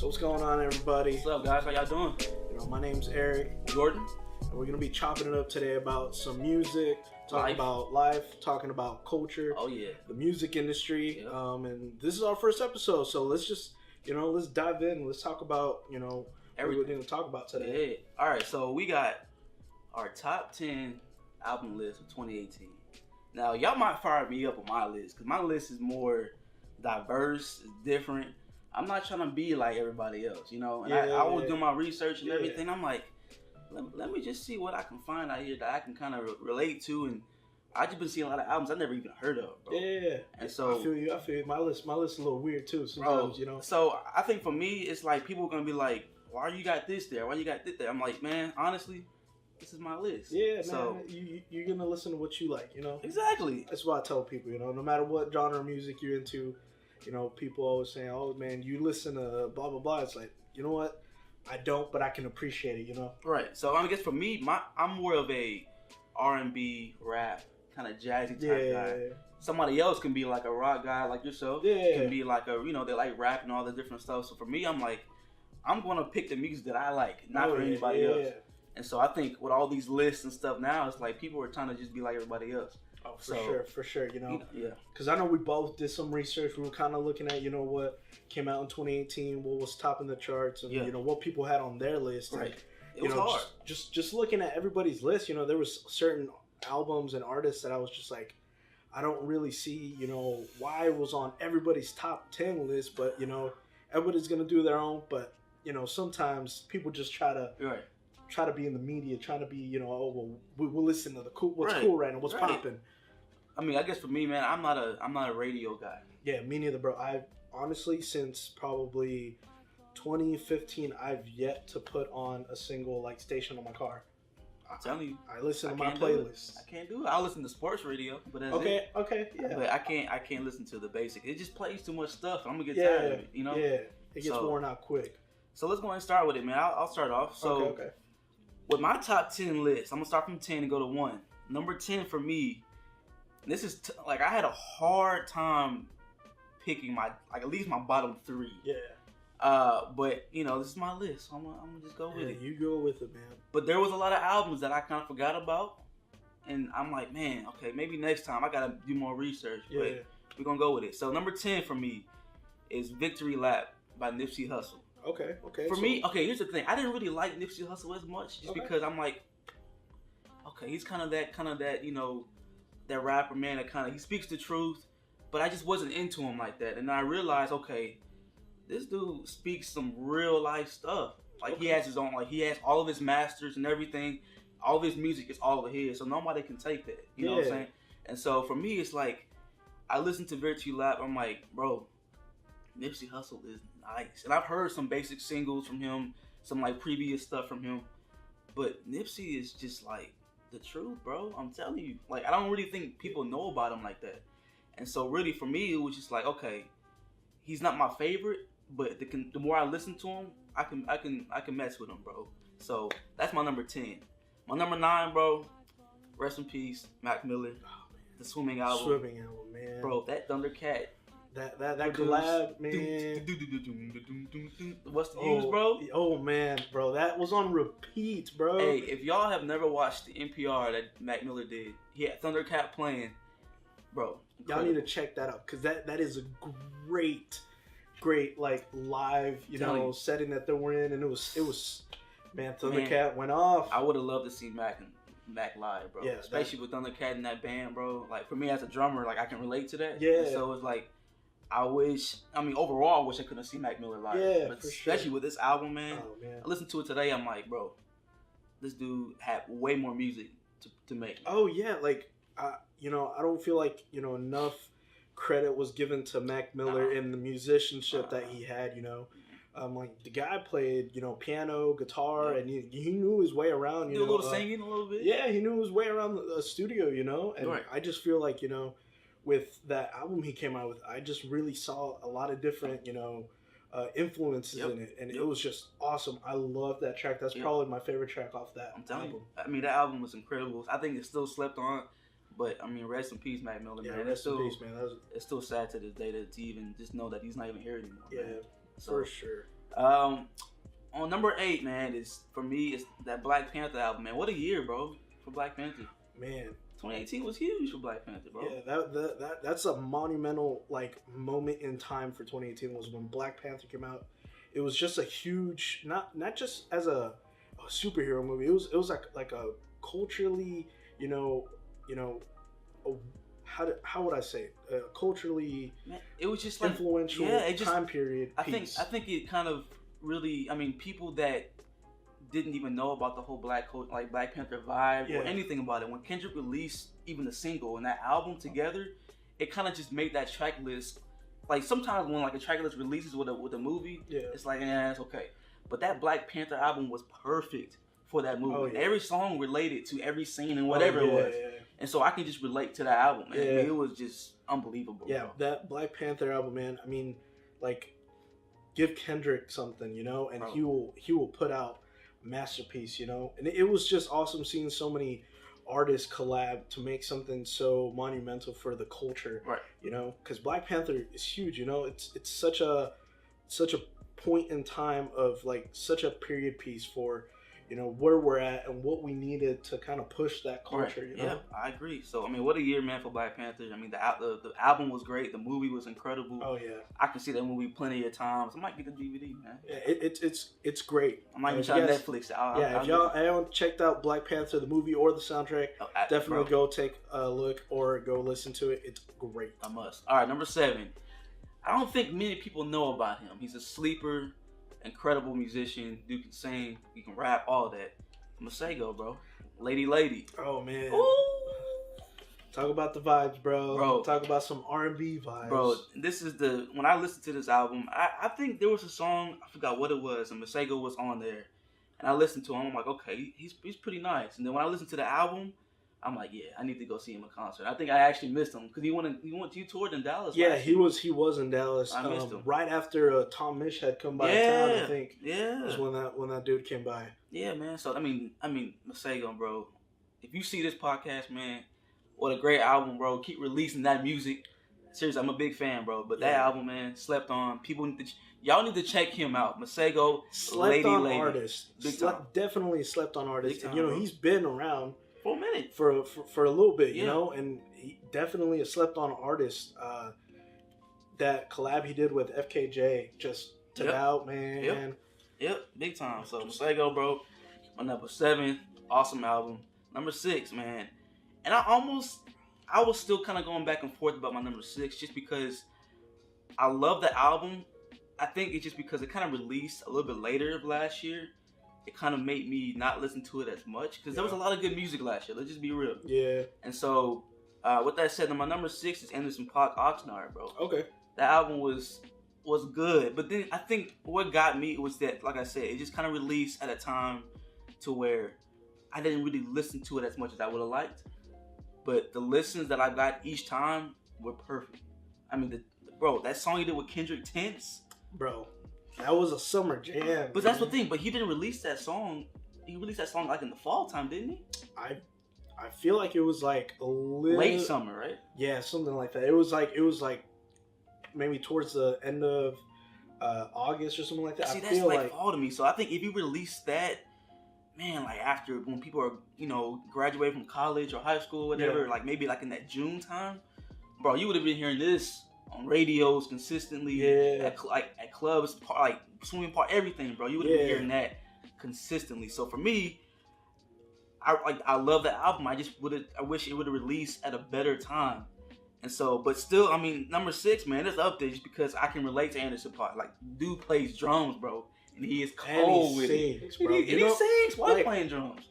So what's going on, everybody? What's up, guys? How y'all doing? My name's Eric. Jordan. And we're gonna be chopping it up today about some music, talking about life, talking about culture. Oh yeah. The music industry. Yep. And this is our first episode, so let's just, let's dive in. Let's talk about, what we're gonna talk about today. Yeah. All right. So we got our top 10 album list of 2018. Now y'all might fire me up on my list because my list is more diverse, it's different. I'm not trying to be like everybody else, And I was doing my research and everything. I'm like, let me just see what I can find out here that I can kind of relate to. And I just been seeing a lot of albums I never even heard of, bro. Yeah. And so I feel you. My list is a little weird too sometimes, So I think for me, it's like people are gonna be like, why you got this there? Why you got this there? I'm like, man, honestly, this is my list. Yeah, so, man. You're gonna listen to what you like, Exactly. That's what I tell people, no matter what genre of music you're into. People always saying, "Oh man, you listen to blah blah blah." It's like, you know what? I don't, but I can appreciate it. Right. So I guess for me, I'm more of a R&B, rap, kind of jazzy type guy. Somebody else can be like a rock guy, like yourself. Yeah. Can be like a, they like rap and all the different stuff. So for me, I'm like, I'm gonna pick the music that I like, not for anybody else. And so I think with all these lists and stuff now, it's like people are trying to just be like everybody else. Oh, for sure, Yeah. Because I know we both did some research. We were kind of looking at, what came out in 2018, what was topping the charts, and what people had on their list. Right. And, it was hard. Just looking at everybody's list, there was certain albums and artists that I was just like, I don't really see, why it was on everybody's top 10 list, but everybody's gonna do their own. But sometimes people just try to be in the media, trying to be, we'll listen to what's cool right now, what's popping. I mean, I guess for me, man, I'm not a radio guy. Yeah, me neither, bro. I've honestly, since probably 2015, I've yet to put on a single station on my car. I'm telling you, I listen to my playlist. I can't do it. I listen to sports radio, but that's it. Okay, yeah. But I can't listen to the basic. It just plays too much stuff. I'm gonna get tired of it, Yeah, it gets worn out quick. So let's go ahead and start with it, man. I'll start off. So okay. With my top 10 list, I'm gonna start from 10 and go to 1. Number 10 for me, this is I had a hard time picking my at least my bottom 3. Yeah. But this is my list, so I'm gonna just go with it. You go with it, man. But there was a lot of albums that I kind of forgot about, and I'm like, man, okay, maybe next time I gotta do more research. Yeah. But we're gonna go with it. So number 10 for me is "Victory Lap" by Nipsey Hussle. Okay. For me, here's the thing. I didn't really like Nipsey Hussle as much just because I'm like, okay, he's kind of that, that rapper, man, that he speaks the truth, but I just wasn't into him like that. And I realized, okay, this dude speaks some real life stuff. He has his own, he has all of his masters and everything. All of his music is all of his, so nobody can take that. You know what I'm saying? And so for me, it's like, I listen to Victory Lap, I'm like, bro, Nipsey Hussle is nice. And I've heard some basic singles from him, some previous stuff from him. But Nipsey is just the truth, bro. I'm telling you. I don't really think people know about him like that. And so really for me, it was just okay, he's not my favorite, but the more I listen to him, I can mess with him, bro. So that's my number 10. My number 9, bro, rest in peace, Mac Miller. The Swimming album. Swimming album, man. Bro, that Thundercat. That collab, man. What's the use, bro? Oh man, bro, that was on repeat, bro. Hey, if y'all have never watched the NPR that Mac Miller did, he had Thundercat playing, bro. Y'all need to check that out because that is a great live setting that they were in, and it was man, Thundercat went off. I would have loved to see Mac live, bro. Yeah, especially with Thundercat in that band, bro. For me as a drummer, I can relate to that. Yeah. And so it's overall, I wish I could have seen Mac Miller live. Yeah, but especially with this album, man. Oh, man. I listened to it today. I'm like, bro, this dude had way more music to make. Oh yeah, I don't feel like enough credit was given to Mac Miller in the musicianship that he had. The guy played piano, guitar, and he knew his way around. Do a little singing, a little bit. Yeah, he knew his way around the studio. And I just feel like with that album he came out with, I just really saw a lot of different influences in it, and it was just awesome. I love that track. That's probably my favorite track off that album. I mean, that album was incredible. I think it's still slept on, but I mean, rest in peace, Mac Miller, man. Rest in peace, man. It's still sad to this day to even just know that he's not even here anymore. Yeah, man. For sure. On number 8, man, is for me is that Black Panther album, man. What a year, bro, for Black Panther. Man, 2018 was huge for Black Panther, bro. Yeah, that's a monumental like moment in time for 2018 was when Black Panther came out. It was just a huge, not just as a superhero movie. It was like a culturally, how would I say it? Culturally, man, it was just like influential time period. I think it kind of really, I mean, people that didn't even know about the whole Black Panther vibe or anything about it. When Kendrick released even the single and that album together, it kind of just made that track list. Like sometimes when like a track list releases with a movie, it's like, it's okay. But that Black Panther album was perfect for that movie. Oh, yeah. Every song related to every scene and whatever it was. Yeah. And so I can just relate to that album, man. Yeah. I mean, it was just unbelievable. Yeah, bro. That Black Panther album, man. I mean, like, give Kendrick something, and he will put out masterpiece, and it was just awesome seeing so many artists collab to make something so monumental for the culture, right? Because Black Panther is huge. It's such a point in time of like such a period piece for where we're at and what we needed to kind of push that culture. Right. Yeah, I agree. So I mean, what a year, man, for Black Panther. I mean, the album was great. The movie was incredible. Oh yeah, I can see that movie plenty of times. I might get the DVD, man. Yeah, it's great. I might even try Netflix. If y'all haven't checked out Black Panther the movie or the soundtrack, definitely go take a look or go listen to it. It's great. I must. All right, number 7. I don't think many people know about him. He's a sleeper. Incredible musician, dude can sing, he can rap, all that. Masego, bro. Lady. Oh man. Ooh. Talk about the vibes, bro. Talk about some R&B vibes. Bro, this is when I listened to this album, I think there was a song, I forgot what it was, and Masego was on there. And I listened to him, I'm like, okay, he's pretty nice. And then when I listened to the album, I'm like, yeah, I need to go see him in concert. I think I actually missed him because he toured in Dallas. Yeah, he was in Dallas. I missed him right after Tom Misch had come by town. I think. Yeah, was when that dude came by. Yeah, man. So I mean, Masego, bro. If you see this podcast, man, what a great album, bro. Keep releasing that music. Seriously, I'm a big fan, bro. But that album, man, slept on. Y'all need to check him out. Masego, Lady. Artist. Definitely slept on artist. And, he's been around for a minute, for a little bit, and he definitely a slept on artist. That collab he did with FKJ just took out, man. Yep, big time. So Masego, bro, my number 7, awesome album. Number 6, man, and I was still kind of going back and forth about my number 6 just because I love the album. I think it's just because it kind of released a little bit later of last year. It kind of made me not listen to it as much because there was a lot of good music last year. Let's just be real. Yeah. And so, with that said, my number 6 is Anderson .PAAK Oxnard, bro. Okay. That album was good, but then I think what got me was that, like I said, it just kind of released at a time to where I didn't really listen to it as much as I would have liked. But the listens that I got each time were perfect. I mean, that song he did with Kendrick, Tense, bro. That was a summer jam. But that's the thing. But he didn't release that song. He released that song like in the fall time, didn't he? I feel like it was like a little late summer, right? Yeah, something like that. It was like maybe towards the end of August or something like that. See, that's like fall to me. So I think if you release that, man, like after when people are graduating from college or high school or whatever, like maybe like in that June time, bro, you would have been hearing this on radios consistently, at clubs, like swimming park, everything, bro. You would have been hearing that consistently. So for me, I love the album. I wish it would have released at a better time. And so, but still, I mean, number 6, man, it's up there just because I can relate to Anderson .PAAK. Like, dude plays drums, bro, and he is cold with it. Bro. He sings while playing drums.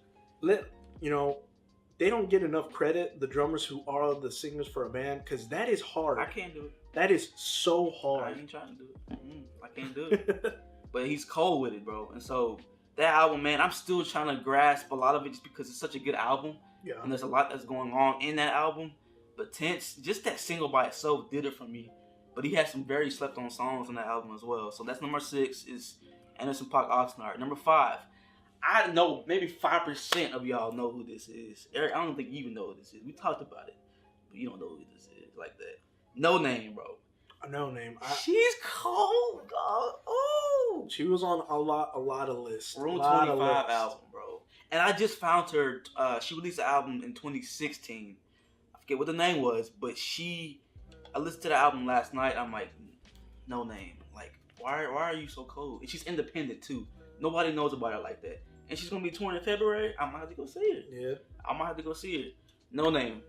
They don't get enough credit, the drummers who are the singers for a band, because that is hard. I can't do it. That is so hard. I ain't trying to do it. I can't do it. But he's cold with it, bro. And so that album, man, I'm still trying to grasp a lot of it just because it's such a good album. Yeah. And there's a lot that's going on in that album. But Tense, just that single by itself did it for me. But he has some very slept on songs on that album as well. So that's number 6 is Anderson .PAAK Oxnard. Number 5. I know maybe 5% of y'all know who this is. Eric, I don't think you even know who this is. We talked about it, but you don't know who this is like that. NONAME, bro. NONAME. She's cold, dog. Oh, too. She was on a lot of lists. Room 25 album, bro. And I just found her. She released an album in 2016. I forget what the name was, but I listened to the album last night. I'm like, NONAME. Like, why are you so cold? And she's independent too. Nobody knows about her like that. And she's gonna be touring in February. I might have to go see her. Yeah. I might have to go see her. NONAME.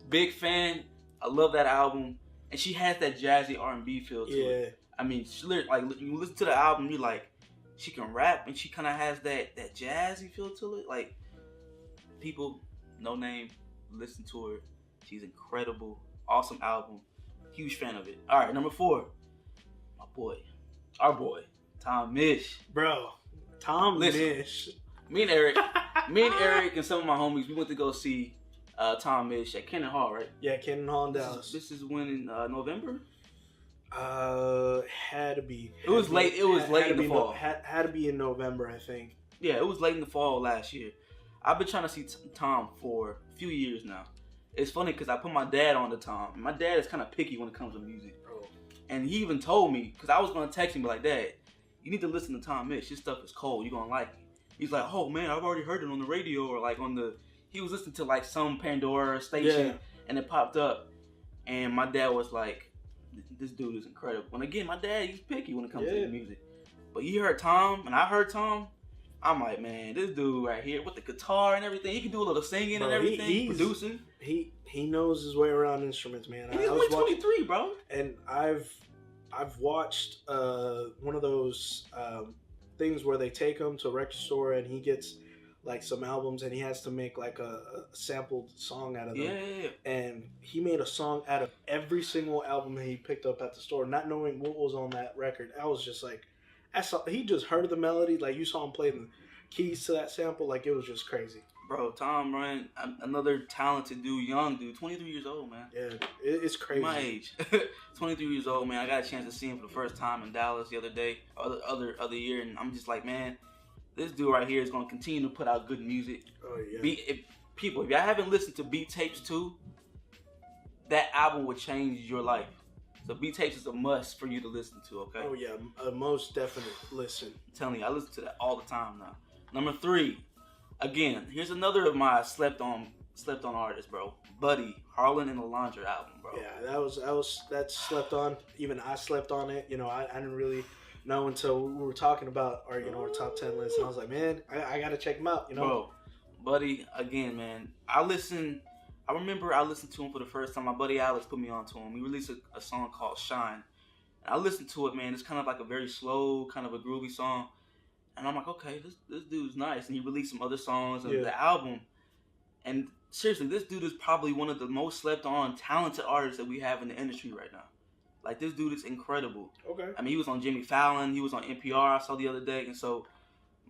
Big fan. I love that album. And she has that jazzy R&B feel to it. I mean, she, like, you listen to the album, you're like, she can rap, and she kind of has that jazzy feel to it. Like, people, NONAME, listen to her. She's incredible. Awesome album. Huge fan of it. All right, number 4. My boy. Our boy. Tom MISCH. Bro. Tom MISCH. Me and Eric and some of my homies, we went to go see Tom MISCH at Cannon Hall, right? Yeah, Cannon Hall in Dallas. This is when in November? Had to be. It was late in the fall. Had to be in November, I think. Yeah, it was late in the fall last year. I've been trying to see Tom for a few years now. It's funny because I put my dad on to Tom. My dad is kind of picky when it comes to music. Oh. And he even told me, because I was going to text him, be like, Dad, you need to listen to Tom MISCH. His stuff is cold. You're going to like it. He's like, oh, man, I've already heard it on the radio or like on the... He was listening to like some Pandora station and it popped up. And my dad was like, this dude is incredible. And again, my dad, he's picky when it comes to his music. But he heard Tom and I heard Tom. I'm like, man, this dude right here with the guitar and everything, he can do a little singing and everything, he's producing. He knows his way around instruments, man. And he's only 23, bro. And I've watched one of those things where they take him to a record store and he gets like some albums and he has to make like a sampled song out of them. Yeah. And he made a song out of every single album that he picked up at the store, not knowing what was on that record. I was just like, he just heard the melody, like you saw him play the keys to that sample, like it was just crazy. Bro, Tom Ryan, another talented dude, young dude, 23 years old, man. Yeah, it's crazy. My age, 23 years old, man. I got a chance to see him for the first time in Dallas the other day, other year, and I'm just like, man, this dude right here is going to continue to put out good music. Oh yeah. If y'all haven't listened to Beat Tapes 2, that album would change your life. So Beat Tapes is a must for you to listen to, okay? Oh yeah, a most definite listen. I'm telling you, I listen to that all the time now. Number 3, again, here's another of my slept on artists, bro. Buddy, HARLAN and ALONDRA album, bro. Yeah, that's slept on. Even I slept on it. You know, I didn't really know until we were talking about our top 10 list, and I was like, man, I gotta check him out. You know, bro, Buddy, again, man. I remember I listened to him for the first time. My buddy Alex put me on to him. He released a song called Shine. And I listened to it, man. It's kind of like a very slow, kind of a groovy song. And I'm like, okay, this dude's nice. And he released some other songs and the album. And seriously, this dude is probably one of the most slept on, talented artists that we have in the industry right now. Like, this dude is incredible. Okay. I mean, he was on Jimmy Fallon. He was on NPR, I saw the other day. And so,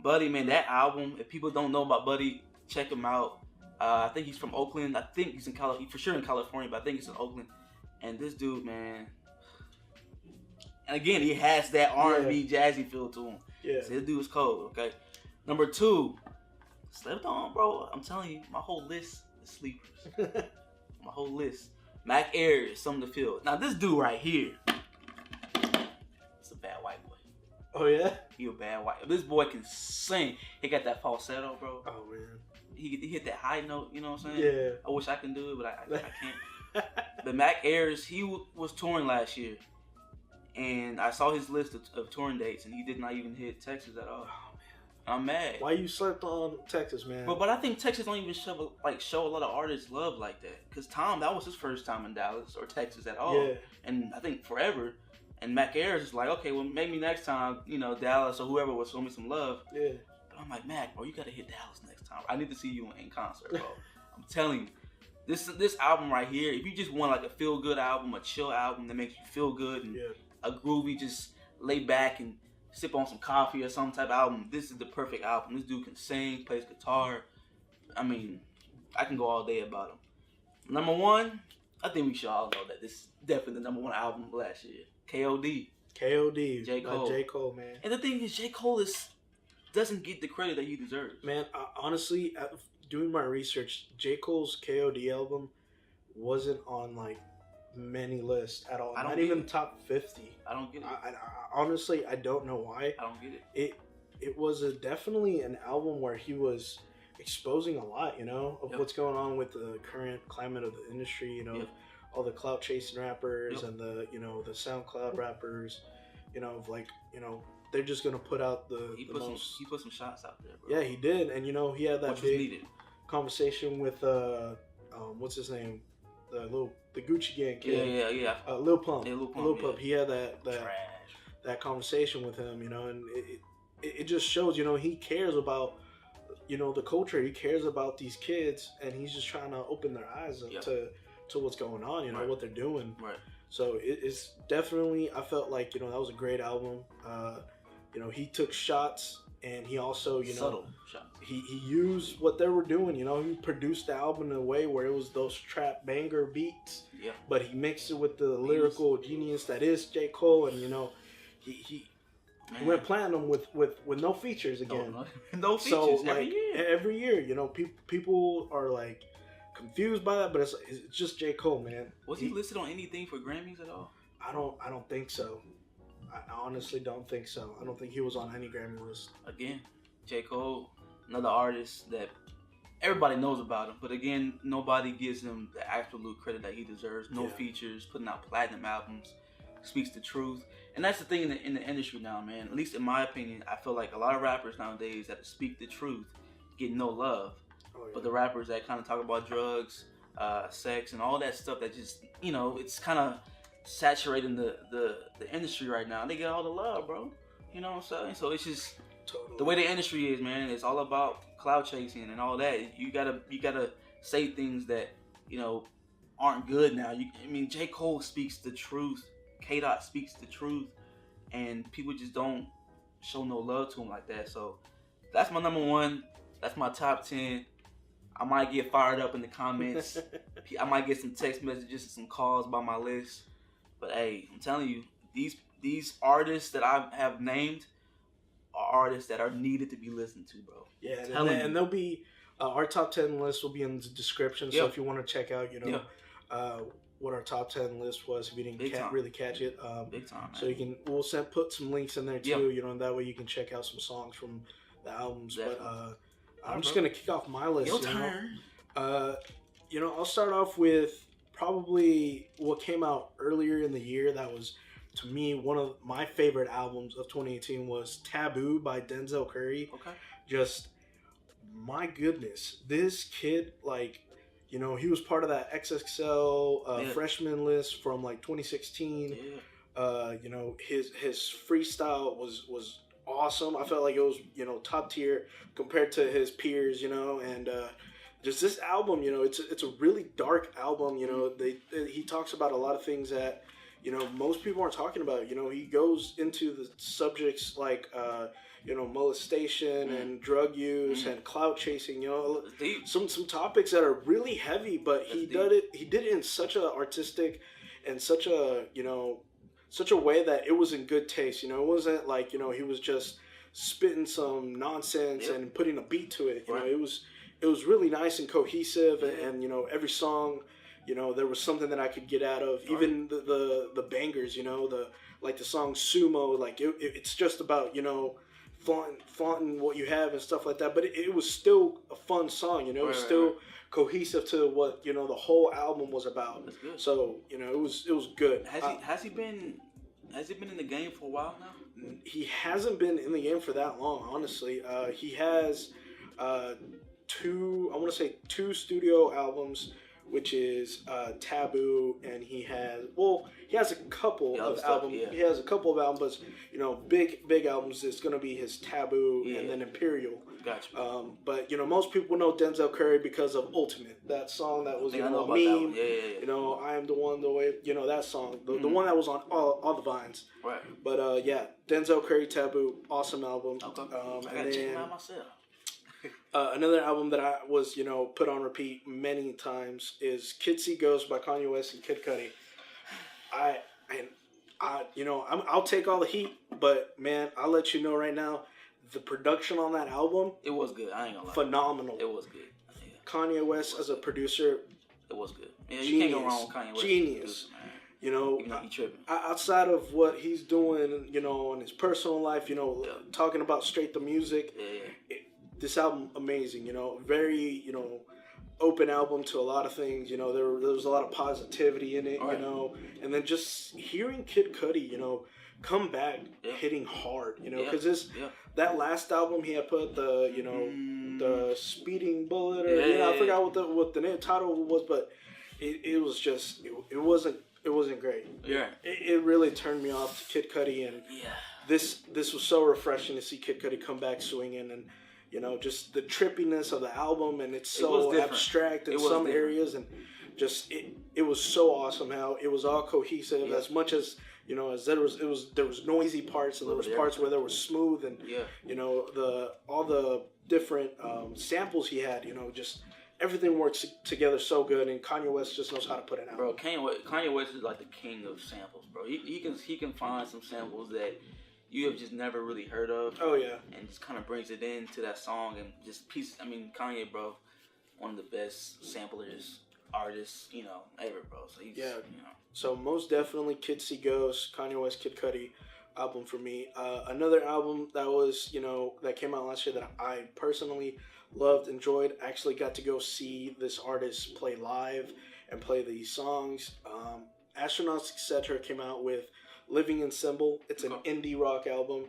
Buddy, man, that album, if people don't know about Buddy, check him out. I think he's from Oakland. I think he's for sure in California, but I think he's in Oakland. And this dude, man, and again, he has that R&B jazzy feel to him. Yeah. So this dude is cold, okay? Number 2, slept on, bro. I'm telling you, my whole list is sleepers. My whole list. AYRES, Something to Feel. Now, this dude right here, it's a bad white boy. Oh, yeah? He a bad white. This boy can sing. He got that falsetto, bro. Oh, man. He hit that high note, you know what I'm saying? Yeah. I wish I can do it, but I can't. But AYRES, he was touring last year. And I saw his list of touring dates, and he did not even hit Texas at all. Oh, man. I'm mad. Why you slept on Texas, man? But I think Texas don't even show a lot of artists love like that. Because Tom, that was his first time in Dallas or Texas at all. Yeah. And I think forever. And AYRES is like, okay, well, maybe next time, Dallas or whoever will show me some love. Yeah. But I'm like, Mac, bro, you got to hit Dallas next time. I need to see you in concert, bro. I'm telling you. This album right here, if you just want like a feel-good album, a chill album that makes you feel good and a groovy, just lay back and sip on some coffee or some type of album, this is the perfect album. This dude can sing, plays guitar. I mean, I can go all day about him. Number 1, I think we should all know that this is definitely the number 1 album of last year. KOD. J. Cole. J. Cole, man. And the thing is, J. Cole doesn't get the credit that he deserves. Man, honestly, doing my research, J. Cole's KOD album wasn't on like many lists at all. I don't Not get even it. top 50. I don't get it. I honestly, I don't know why. I don't get it. It was definitely an album where he was exposing a lot, you know, of what's going on with the current climate of the industry, you know, all the clout chasing rappers and the, you know, the SoundCloud rappers, you know, of like, you know, they're just gonna put out he put some shots out there, bro. Yeah, he did, and you know, he had that big conversation with what's his name, the Gucci Gang kid, Lil Pump. Yeah, Lil Pump. He had that conversation with him, you know, and it just shows, you know, he cares about, you know, the culture. He cares about these kids, and he's just trying to open their eyes up to what's going on, you know, what they're doing. Right. So it's definitely, I felt like, you know, that was a great album. You know, he took shots, and he also, you know, subtle shots. He used what they were doing, you know. He produced the album in a way where it was those trap banger beats, but he mixed it with the lyrical genius that is J. Cole, and you know, he went platinum with no features again. No features. So like every year, you know, people are like confused by that, but it's just J. Cole, man. Was he listed on anything for Grammys at all? I don't think so. I honestly don't think so. I don't think he was on any Grammy list. Again, J. Cole, another artist that everybody knows about him, but again, nobody gives him the absolute credit that he deserves. No features, putting out platinum albums, speaks the truth. And that's the thing in the industry now, man. At least in my opinion, I feel like a lot of rappers nowadays that speak the truth get no love. But the rappers that kind of talk about drugs, sex, and all that stuff that just, you know, it's kind of saturating the industry right now. They get all the love, bro. You know what I'm saying? So it's just the way the industry is, man. It's all about cloud chasing and all that. You gotta say things that, you know, aren't good now. I mean, J. Cole speaks the truth. K-Dot speaks the truth, and people just don't show no love to him like that. So that's my number one. That's my top 10. I might get fired up in the comments. I might get some text messages and some calls by my list. But hey, I'm telling you, these artists that I have named are artists that are needed to be listened to, bro. Yeah, and they'll be our top 10 list will be in the description. So if you want to check out, you know, what our top 10 list was, if you didn't really catch it, big time, man. So we'll put some links in there too. You know, and that way you can check out some songs from the albums. Definitely. But I'm just gonna kick off my list. Your turn. You know, I'll start off with probably what came out earlier in the year. That was, to me, one of my favorite albums of 2018 was Taboo by Denzel Curry. Okay. Just, my goodness, this kid, like, you know, he was part of that XXL freshman list from like 2016. You know, his freestyle was awesome. I felt like it was, you know, top tier compared to his peers, you know, and just this album, you know, it's a really dark album. You know, he talks about a lot of things that, you know, most people aren't talking about. You know, he goes into the subjects like you know, molestation and drug use and clout chasing, you know, some topics that are really heavy, but he did it in such a artistic and such a, you know, such a way that it was in good taste. You know, it wasn't like, you know, he was just spitting some nonsense and putting a beat to it. You know, it was really nice and cohesive, and you know, every song, you know, there was something that I could get out of. Even the bangers, you know, the song Sumo, like it's just about, you know, flaunting what you have and stuff like that, but it was still a fun song, you know. It was still cohesive to what, you know, the whole album was about. So, you know, it was good. Has he been in the game for a while now? He hasn't been in the game for that long, honestly. He has two studio albums, which is Taboo, and he has a couple of albums. He has a couple of albums, you know, big albums. It's gonna be his Taboo and then Imperial. Gotcha. But you know, most people know Denzel Curry because of Ultimate, that song that was, you know, a meme. You know, I am the one, the way, you know, that song, the one that was on all the vines. Right. But yeah, Denzel Curry, Taboo, awesome album. Okay. I gotta check it out myself. Another album that I was, you know, put on repeat many times is Kids See Ghosts by Kanye West and Kid Cudi. You know, I'll take all the heat, but man, I'll let you know right now, the production on that album, it was good. I ain't gonna lie. Phenomenal. It was good. Kanye West as a producer, It was good. Yeah, you can't go wrong with Kanye West. Genius. You know, even though he tripping. Outside of what he's doing, you know, in his personal life, you know, talking about straight the music. This album, amazing. You know, very, you know, open album to a lot of things. You know, there was a lot of positivity in it. You know, and then just hearing Kid Cudi, you know, come back hitting hard. You know, because that last album he had put the, you know, the Speeding Bullet, or you know, I forgot what the name title was, but it was just it wasn't great. Yeah, it really turned me off to Kid Cudi, and this was so refreshing to see Kid Cudi come back swinging, and you know, just the trippiness of the album, and it's so abstract in some areas, and just it was so awesome how it was all cohesive. As much as, you know, as there was noisy parts, and there was parts where they were smooth, and you know, all the different samples he had, you know, just everything works together so good, and Kanye West just knows how to put it out. Bro, Kanye West is like the king of samples, bro. He can find some samples that you have just never really heard of. Oh yeah, and just kind of brings it into that song and just piece. I mean, Kanye, bro, one of the best samplers, artists, you know, ever, bro. So he's, you know. So most definitely, Kids See Ghosts, Kanye West, Kid Cudi album for me. Another album that was, you know, that came out last year that I personally loved, enjoyed. Actually got to go see this artist play live and play these songs. Astronauts, etc. came out with Living in Symbol. It's an indie rock album.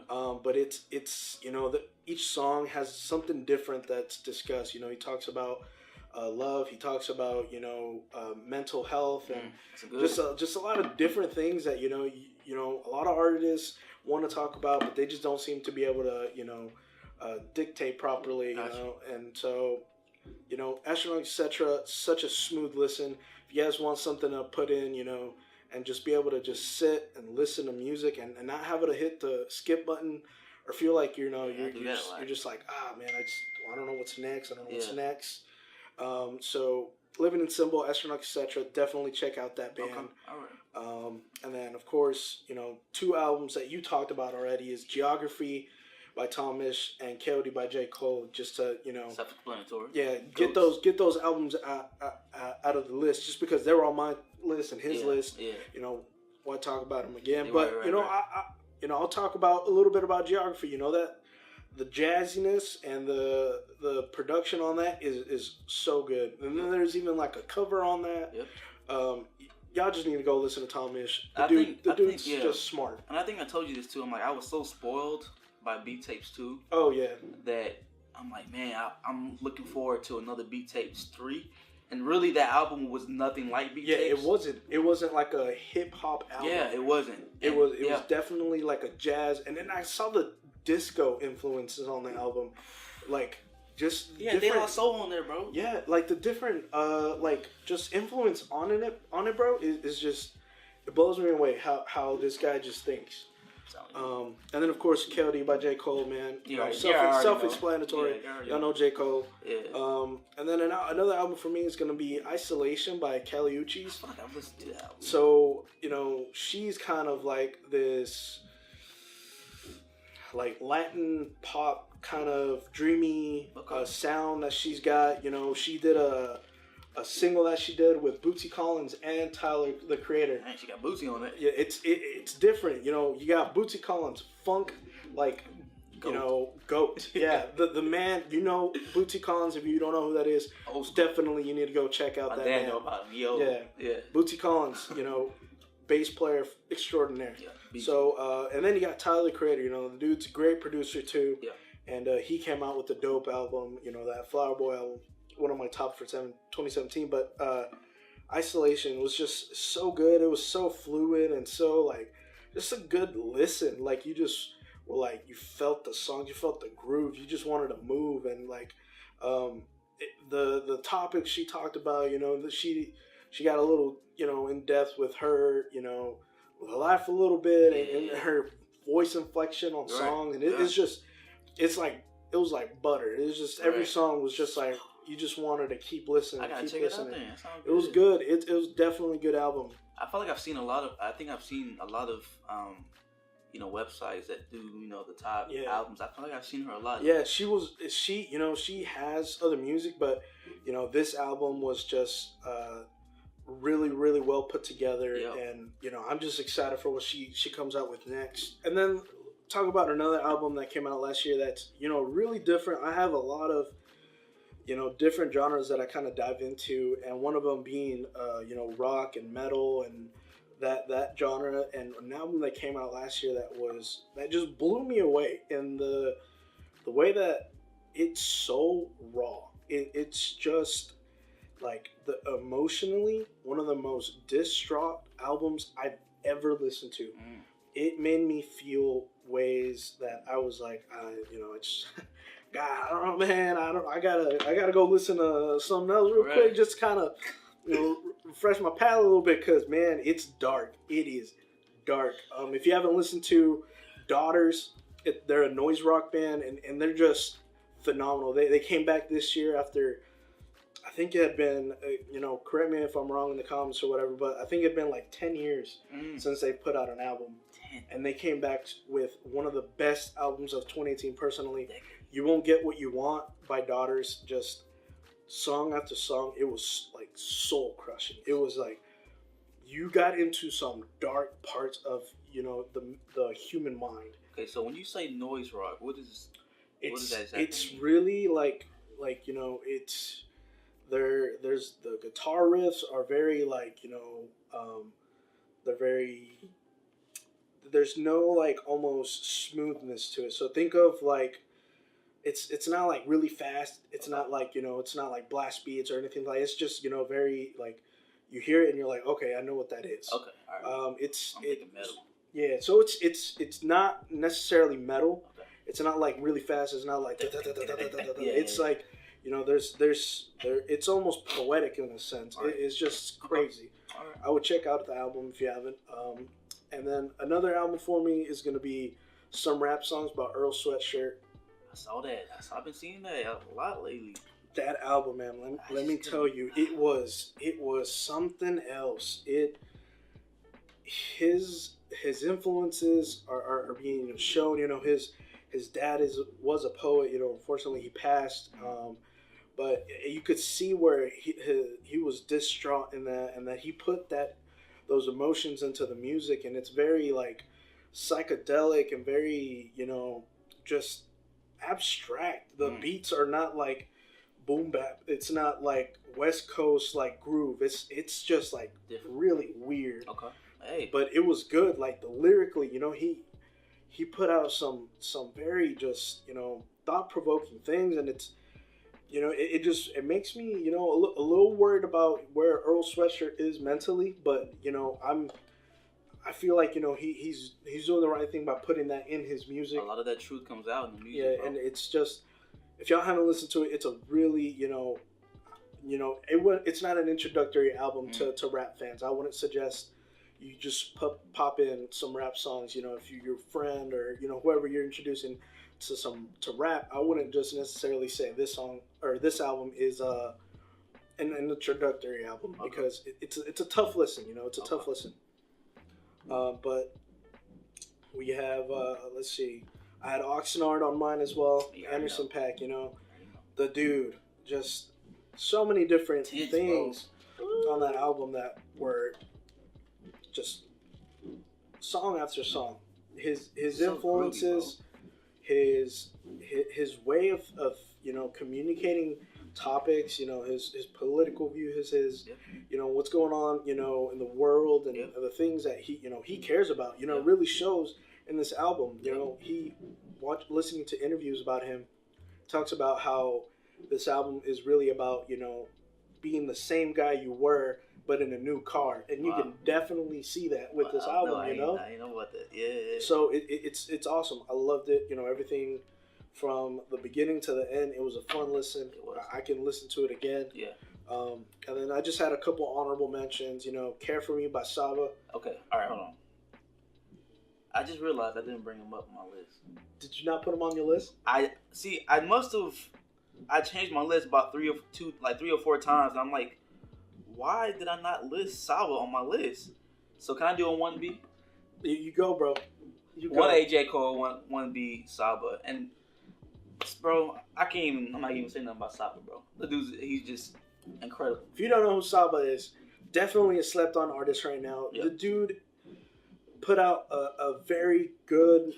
But it's you know, each song has something different that's discussed. You know, he talks about love. He talks about, you know, mental health, and just a lot of different things that, you know, a lot of artists want to talk about, but they just don't seem to be able to, you know, dictate properly, you know. And so, you know, Astronaut, etc., such a smooth listen. If you guys want something to put in, you know, and just be able to just sit and listen to music, and not have to hit the skip button, or feel like, you know, you're just like, man, I don't know what's next. I don't know what's next. So Living in Symbol, Astronaut, etc., definitely check out that band. And then, of course, you know, two albums that you talked about already is Geography by Tom Misch and Cudi by J. Cole, just to, you know, self-explanatory. Yeah, get those albums out of the list, just because they were on my list and his list. You know, why talk about them again? But you know, I'll talk about a little bit about Geography. You know, that the jazziness and the production on that is so good. And then there's even like a cover on that. Y'all just need to go listen to Tom Misch. The dude's just smart. And I think I told you this too. I'm like, I was so spoiled by Beat Tapes 2. Oh yeah. That I'm like, man, I'm looking forward to another Beat Tapes 3. And really, that album was nothing like Beat Tapes. Yeah, it wasn't like a hip hop album. Yeah, it wasn't. It was definitely like a jazz. And then I saw the disco influences on the album, like just De La Soul on there, bro. Yeah, like the different like just influence on it, bro, is just, it blows me away how this guy just thinks. And then of course Cudi by J. Cole, man. Self-explanatory. Y'all know J. Cole. And then another album for me is gonna be Isolation by Kali Uchis. Fuck, I listened to that album. So, you know, she's kind of like this, like Latin pop kind of dreamy sound that she's got. You know, she did a single that she did with Bootsy Collins and Tyler, the Creator. Man, she got Bootsy on it. Yeah, it's different. You know, you got Bootsy Collins, funk, like, you know, GOAT. Yeah, the man, you know, Bootsy Collins, if you don't know who that is, definitely you need to go check out that man. Know about him. Yo. Yeah. Bootsy Collins, you know, bass player extraordinaire. So, and then you got Tyler, the Creator. You know, the dude's a great producer too. Yeah. And he came out with a dope album, you know, that Flower Boy album, one of my top for 2017. But Isolation was just so good. It was so fluid and so, like, just a good listen. Like, you just were like, you felt the song, you felt the groove, you just wanted to move. And like, the topics she talked about, you know, she got a little, you know, in depth with her, you know, with her life a little bit, and her voice inflection on songs, and it's just, it's like, it was like butter. It was just, every song was just like, you just wanted to keep listening. I gotta keep check listening. It out then. It was good. It was definitely a good album. I feel like I've seen a lot of websites that do, the top albums. I feel like I've seen her a lot. Yeah, she has other music, but, this album was just really, really well put together. Yep. And, I'm just excited for what she comes out with next. And then talk about another album that came out last year that's, really different. I have a lot of, different genres that I kind of dive into, and one of them being, rock and metal and that genre. And an album that came out last year that just blew me away in the way that it's so raw. It's just like emotionally one of the most distraught albums I've ever listened to. It made me feel ways that I was like, it's God, I don't know, man. I gotta go listen to something else real quick, just kind of, refresh my palate a little bit, because man, it's dark. It is dark. If you haven't listened to Daughters, they're a noise rock band, and they're just phenomenal. They came back this year after, I think it had been, correct me if I'm wrong in the comments or whatever, but I think it had been like 10 years since they put out an album. And they came back with one of the best albums of 2018 personally. You Won't Get What You Want by Daughters, just song after song. It was like soul crushing. It was like you got into some dark parts of, the human mind. Okay, so when you say noise rock, what is that exactly? It's really like it's there's the guitar riffs are very like, they're very, there's no like almost smoothness to it. So think of like, it's not like really fast. It's not like, it's not like blast beats or anything like. It's just, very like, you hear it and you're like, okay, I know what that is. Okay, all right. I'm thinking metal. Yeah, so it's not necessarily metal. Okay. It's not like really fast. It's not like it's like, it's almost poetic in a sense. Right. It's just crazy. All right. I would check out the album if you haven't. And then another album for me is going to be some rap songs by Earl Sweatshirt. I saw that. I've been seeing that a lot lately. That album, man, let me tell you, it was something else. His influences are being shown. His dad was a poet. Unfortunately he passed. But you could see where he was distraught in that, and that he put those emotions into the music, and it's very like psychedelic and very, just abstract. The beats are not like boom bap. It's not like West Coast like groove. It's just like really weird. Okay. Hey. But it was good. Like lyrically, he put out some very just, thought provoking things, and it's, it makes me, a little worried about where Earl Sweatshirt is mentally, but I feel like, he's doing the right thing by putting that in his music. A lot of that truth comes out in the music. Yeah, bro. And it's just, if y'all haven't listened to it, it's a really, it's not an introductory album to rap fans. I wouldn't suggest you just pop in some rap songs, if you're your friend or, whoever you're introducing to rap. I wouldn't just necessarily say this song or this album is an introductory album, because it's a tough listen. It's a tough listen. But we have let's see, I had OXNARD on mine as well. Anderson .PAAK, the dude, just so many different things on that album that were just song after song. His influences, his way of communicating topics, his political view, his what's going on, in the world, and the things that he cares about, really shows in this album. Listening to interviews about him, talks about how this album is really about, being the same guy you were, but in a new car, and you can definitely see that with this album. I know about that. Yeah. So it's awesome. I loved it. Everything from the beginning to the end. It was a fun listen. I can listen to it again. Yeah. And then I just had a couple honorable mentions. Care for Me by SABA. Okay. All right. Hold on. I just realized I didn't bring him up on my list. Did you not put him on your list? I must have. I changed my list about 3 or 4 times, and I'm like, why did I not list SABA on my list? So can I do a 1B? You go, bro. One A J Cole, one B SABA, and bro, I'm not even saying nothing about SABA, bro. The dude's he's just incredible. If you don't know who SABA is, definitely a slept on artist right now. Yep. The dude put out a very good,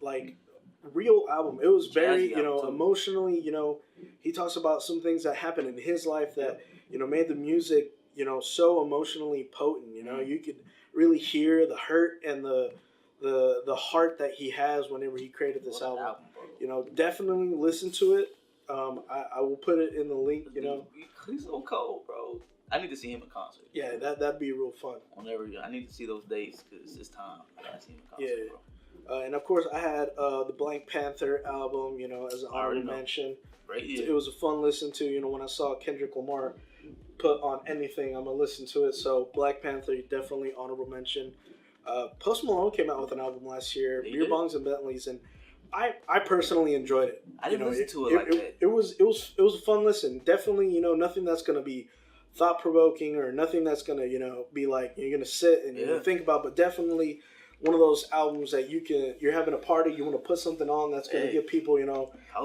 like, real album. It was very, emotionally, he talks about some things that happened in his life that, made the music, so emotionally potent. You could really hear the hurt and the heart that he has whenever he created this album. Definitely listen to it. I will put it in the link. He's so cold, bro. I need to see him in concert. Yeah, that'd be real fun. I need to see those dates because it's time. I gotta see him in concert, bro. And of course, I had the Black Panther album. As an honorable mention. Right here. It was a fun listen to. When I saw Kendrick Lamar put on anything, I'm gonna listen to it. So Black Panther, definitely honorable mention. Post Malone came out with an album last year, Beer Bongs and Bentleys, and I personally enjoyed it. I didn't listen to it like that. It was a fun listen. Definitely, nothing that's gonna be thought provoking or nothing that's gonna be like you're gonna sit and think about, but definitely one of those albums that you're having a party, you want to put something on that's gonna get people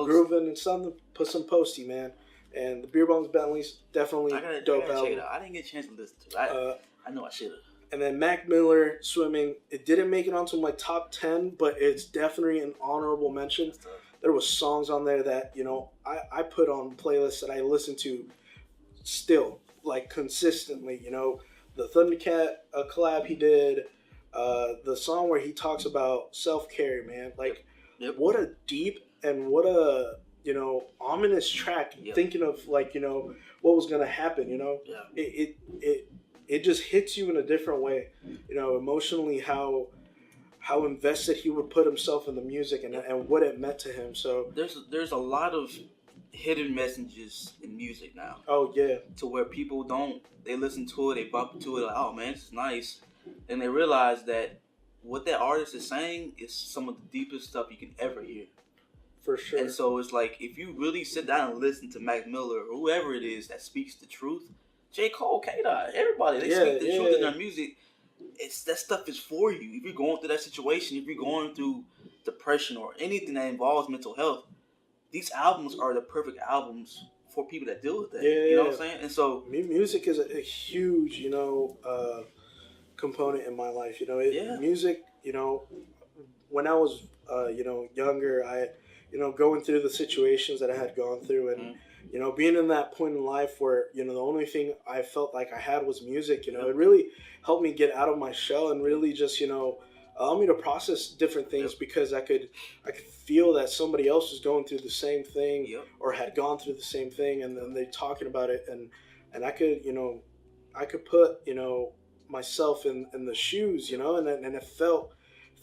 grooving and something. Put some Posty, man. And the Beer Bongs Bentleys, definitely dope album. Check it out. I didn't get a chance to listen to it. I know I should have. And then Mac Miller, Swimming. It didn't make it onto my top 10, but it's definitely an honorable mention. There was songs on there that, I put on playlists that I listen to still, like, consistently. The Thundercat collab he did, the song where he talks about self-care, man. Like, what a deep and what a, ominous track, thinking of, like, what was going to happen, It just hits you in a different way, emotionally, how invested he would put himself in the music and what it meant to him. So there's a lot of hidden messages in music now. Oh yeah. To where people they listen to it, they bump to it, like, oh man, this is nice, and they realize that what that artist is saying is some of the deepest stuff you can ever hear. For sure. And so it's like, if you really sit down and listen to Mac Miller or whoever it is that speaks the truth. J. Cole, K-Dot, everybody, they speak the truth in their music. That stuff is for you. If you're going through that situation, if you're going through depression or anything that involves mental health, these albums are the perfect albums for people that deal with that. You know what I'm saying? And so music is a huge, component in my life. Music, when I was, younger, I, going through the situations that I had gone through and, being in that point in life where, the only thing I felt like I had was music, it really helped me get out of my shell and really just, allow me to process different things because I could feel that somebody else was going through the same thing or had gone through the same thing, and then they talking about it, and I could put, myself in the shoes, and it felt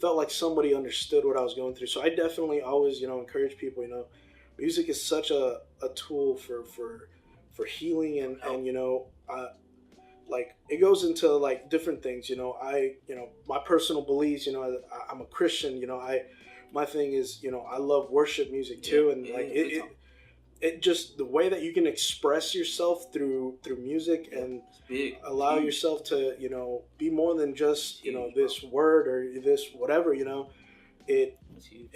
like somebody understood what I was going through. So I definitely always, encourage people, music is such a tool for healing and like it goes into like different things, my personal beliefs, I'm a Christian, my thing is, I love worship music too. And like it just, the way that you can express yourself through music and allow yourself to, be more than just, this word or this whatever, it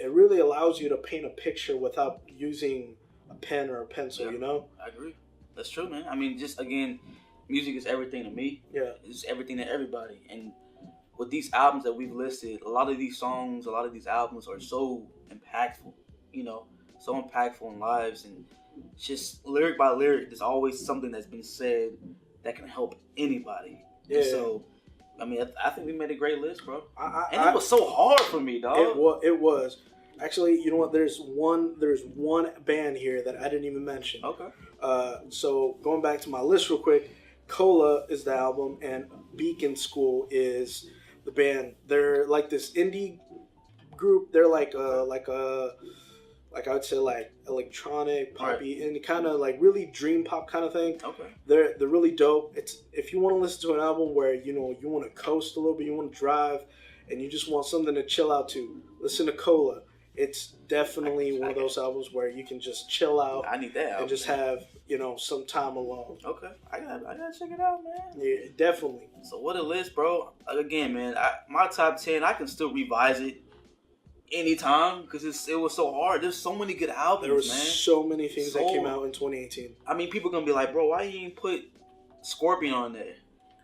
really allows you to paint a picture without using a pen or a pencil, I agree. That's true, man. I mean, just again, music is everything to me. Yeah. It's everything to everybody. And with these albums that we've listed, a lot of these songs, a lot of these albums are so impactful, so impactful in lives. And just lyric by lyric, there's always something that's been said that can help anybody. Yeah. And so, I mean, I think we made a great list, bro. It was so hard for me, dog. It was. Actually, you know what? There's one band here that I didn't even mention. Okay. So going back to my list real quick, Cola is the album, and Beacon School is the band. They're like this indie group. They're like I would say like electronic, poppy, and kind of like really dream pop kind of thing. Okay. They're really dope. It's, if you want to listen to an album where you want to coast a little bit, you want to drive, and you just want something to chill out to, listen to Cola. It's definitely one of those albums where you can just chill out. I need that album, and just have some time alone. Okay, I gotta check it out, man. Yeah, definitely. So what a list, bro. Again, man, my top 10, I can still revise it anytime because it was so hard. There's so many good albums, There was man. so many things that came out in 2018. I mean, people gonna be like, bro, why you ain't put Scorpion on there?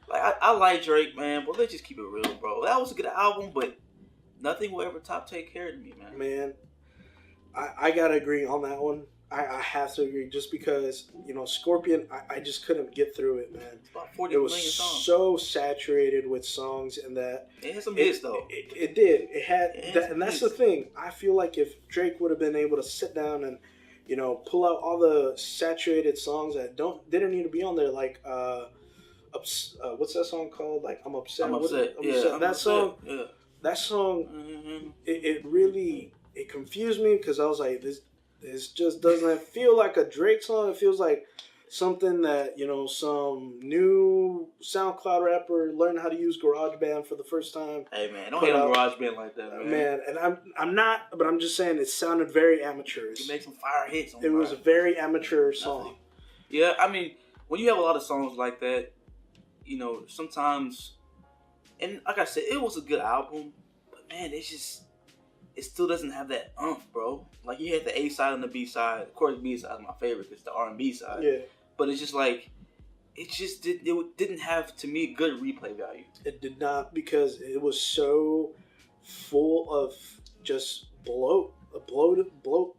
Like, I like Drake, man, but let's just keep it real, bro. That was a good album, but nothing will ever top take care of me, man. Man, I gotta agree on that one. I have to agree just because, you know, Scorpion, I just couldn't get through it, man. It's about 40 it was million songs. So saturated with songs, and that it had some hits though. It did. It had that, and that's hits. the thing. I feel like if Drake would have been able to sit down and, you know, pull out all the saturated songs that didn't need to be on there, like what's that song called? Like I'm upset. I'm upset. That song. Mm-hmm. It really confused me because I was like, this just doesn't feel like a Drake song. It feels like something that, you know, some new SoundCloud rapper learned how to use GarageBand for the first time. Hey man, don't hate on GarageBand like that, man. Man, and I'm not, but I'm just saying it sounded very amateurish. You make some fire hits. It was a very amateur song. Yeah, I mean, when you have a lot of songs like that, you know, sometimes, and like I said, it was a good album, but man, it still doesn't have that bro. Like, you had the A side and the B side. Of course, the B side is my favorite because it's the R&B side. Yeah. But it's just like, it didn't have, to me, good replay value. It did not, because it was so full of just bloat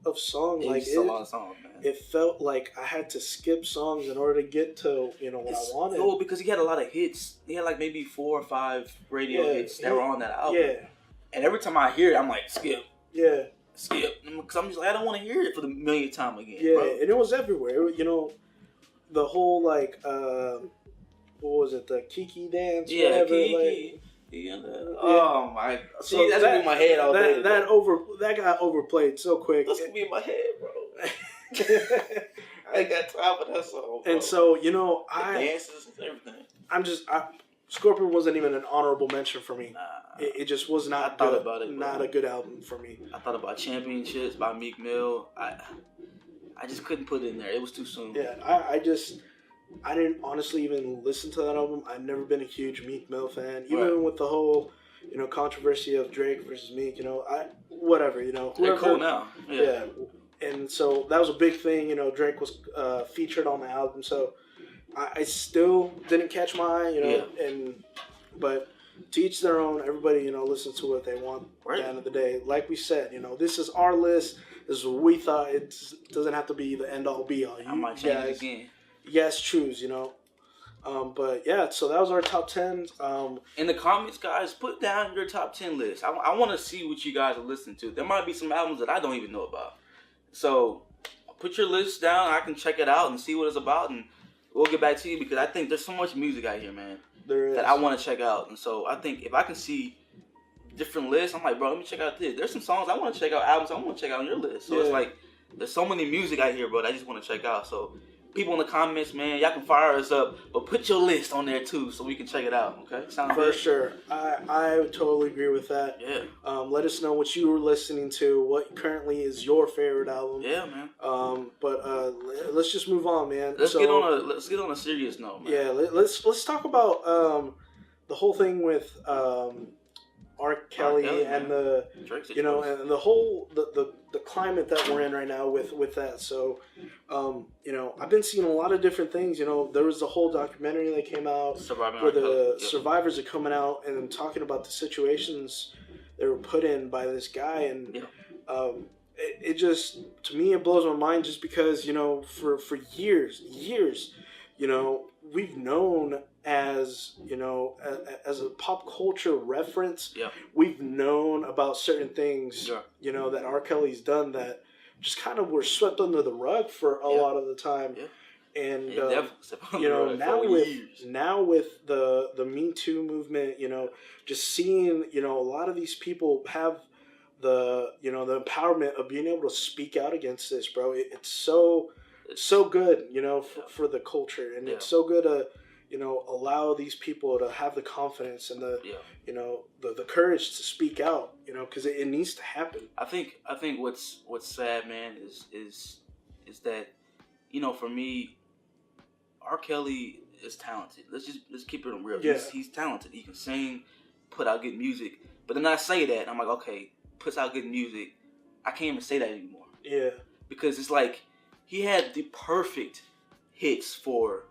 of songs. Like, it's a lot of songs, man. It felt like I had to skip songs in order to get to, you know, what I wanted. No, because he had a lot of hits. He had like maybe 4 or 5 radio hits that were on that album. Yeah. And every time I hear it, I'm like, skip. Yeah. Skip. Because I'm just like, I don't want to hear it for the millionth time again. Yeah, bro. and it was everywhere. You know, the whole, like, what was it? The Kiki dance? Yeah, whatever. Kiki. Like, oh my! See, so that's gonna be in my head all day. That got overplayed so quick. That's gonna be in my head, bro. I ain't got time for that song. Bro. And so, you know, dances and everything. Scorpion wasn't even an honorable mention for me. Nah, it just was not. I thought about it. Not a good album for me. I thought about Championships by Meek Mill. I just couldn't put it in there. It was too soon. Yeah, I didn't honestly even listen to that album. I've never been a huge Meek Mill fan, even with the whole, you know, controversy of Drake versus Meek. You know, whatever. You know, they're cool now. Yeah. And so that was a big thing. You know, Drake was featured on the album, so I still didn't catch my eye. You know, but to each their own. Everybody, you know, listens to what they want. At the end of the day, like we said, you know, this is our list. This is what we thought. It doesn't have to be the end all be all. I might change it again. Yes, choose, you know. But yeah, so that was our top 10. In the comments, guys, put down your top 10 list. I want to see what you guys are listening to. There might be some albums that I don't even know about. So put your list down. I can check it out and see what it's about, and we'll get back to you because I think there's so much music out here, man, that I want to check out. And so I think if I can see different lists, I'm like, bro, let me check out this. There's some songs I want to check out, albums I want to check out on your list. So it's like there's so many music out here, bro, that I just want to check out. So people in the comments, man, y'all can fire us up, but put your list on there too so we can check it out, okay? Sound good? For sure. I totally agree with that. Yeah. Let us know what you were listening to, what currently is your favorite album. Yeah, man. But let's just move on, man. Let's get on a serious note, man. Yeah, let's talk about the whole thing with R. Kelly and the Drake, you know, and the whole the climate that we're in right now with that. So, you know, I've been seeing a lot of different things. You know, there was the whole documentary that came out where the survivors are coming out and talking about the situations they were put in by this guy, and it just, to me, it blows my mind just because, you know, for years, you know, we've known as, you know, as a pop culture reference, we've known about certain things, you know, that R. Kelly's done that just kind of were swept under the rug for a lot of the time. And, you know, now with the Me Too movement, you know, just seeing, you know, a lot of these people have the, you know, the empowerment of being able to speak out against this, bro. It's so good, you know, for the culture. And it's so good to, you know, allow these people to have the confidence and the, you know, the courage to speak out, you know, because it needs to happen. I think what's sad, man, is that, you know, for me, R. Kelly is talented. Let's keep it real. He's talented. He can sing, put out good music. But then I say that, and I'm like, okay, puts out good music, I can't even say that anymore. Yeah. Because it's like he had the perfect hits for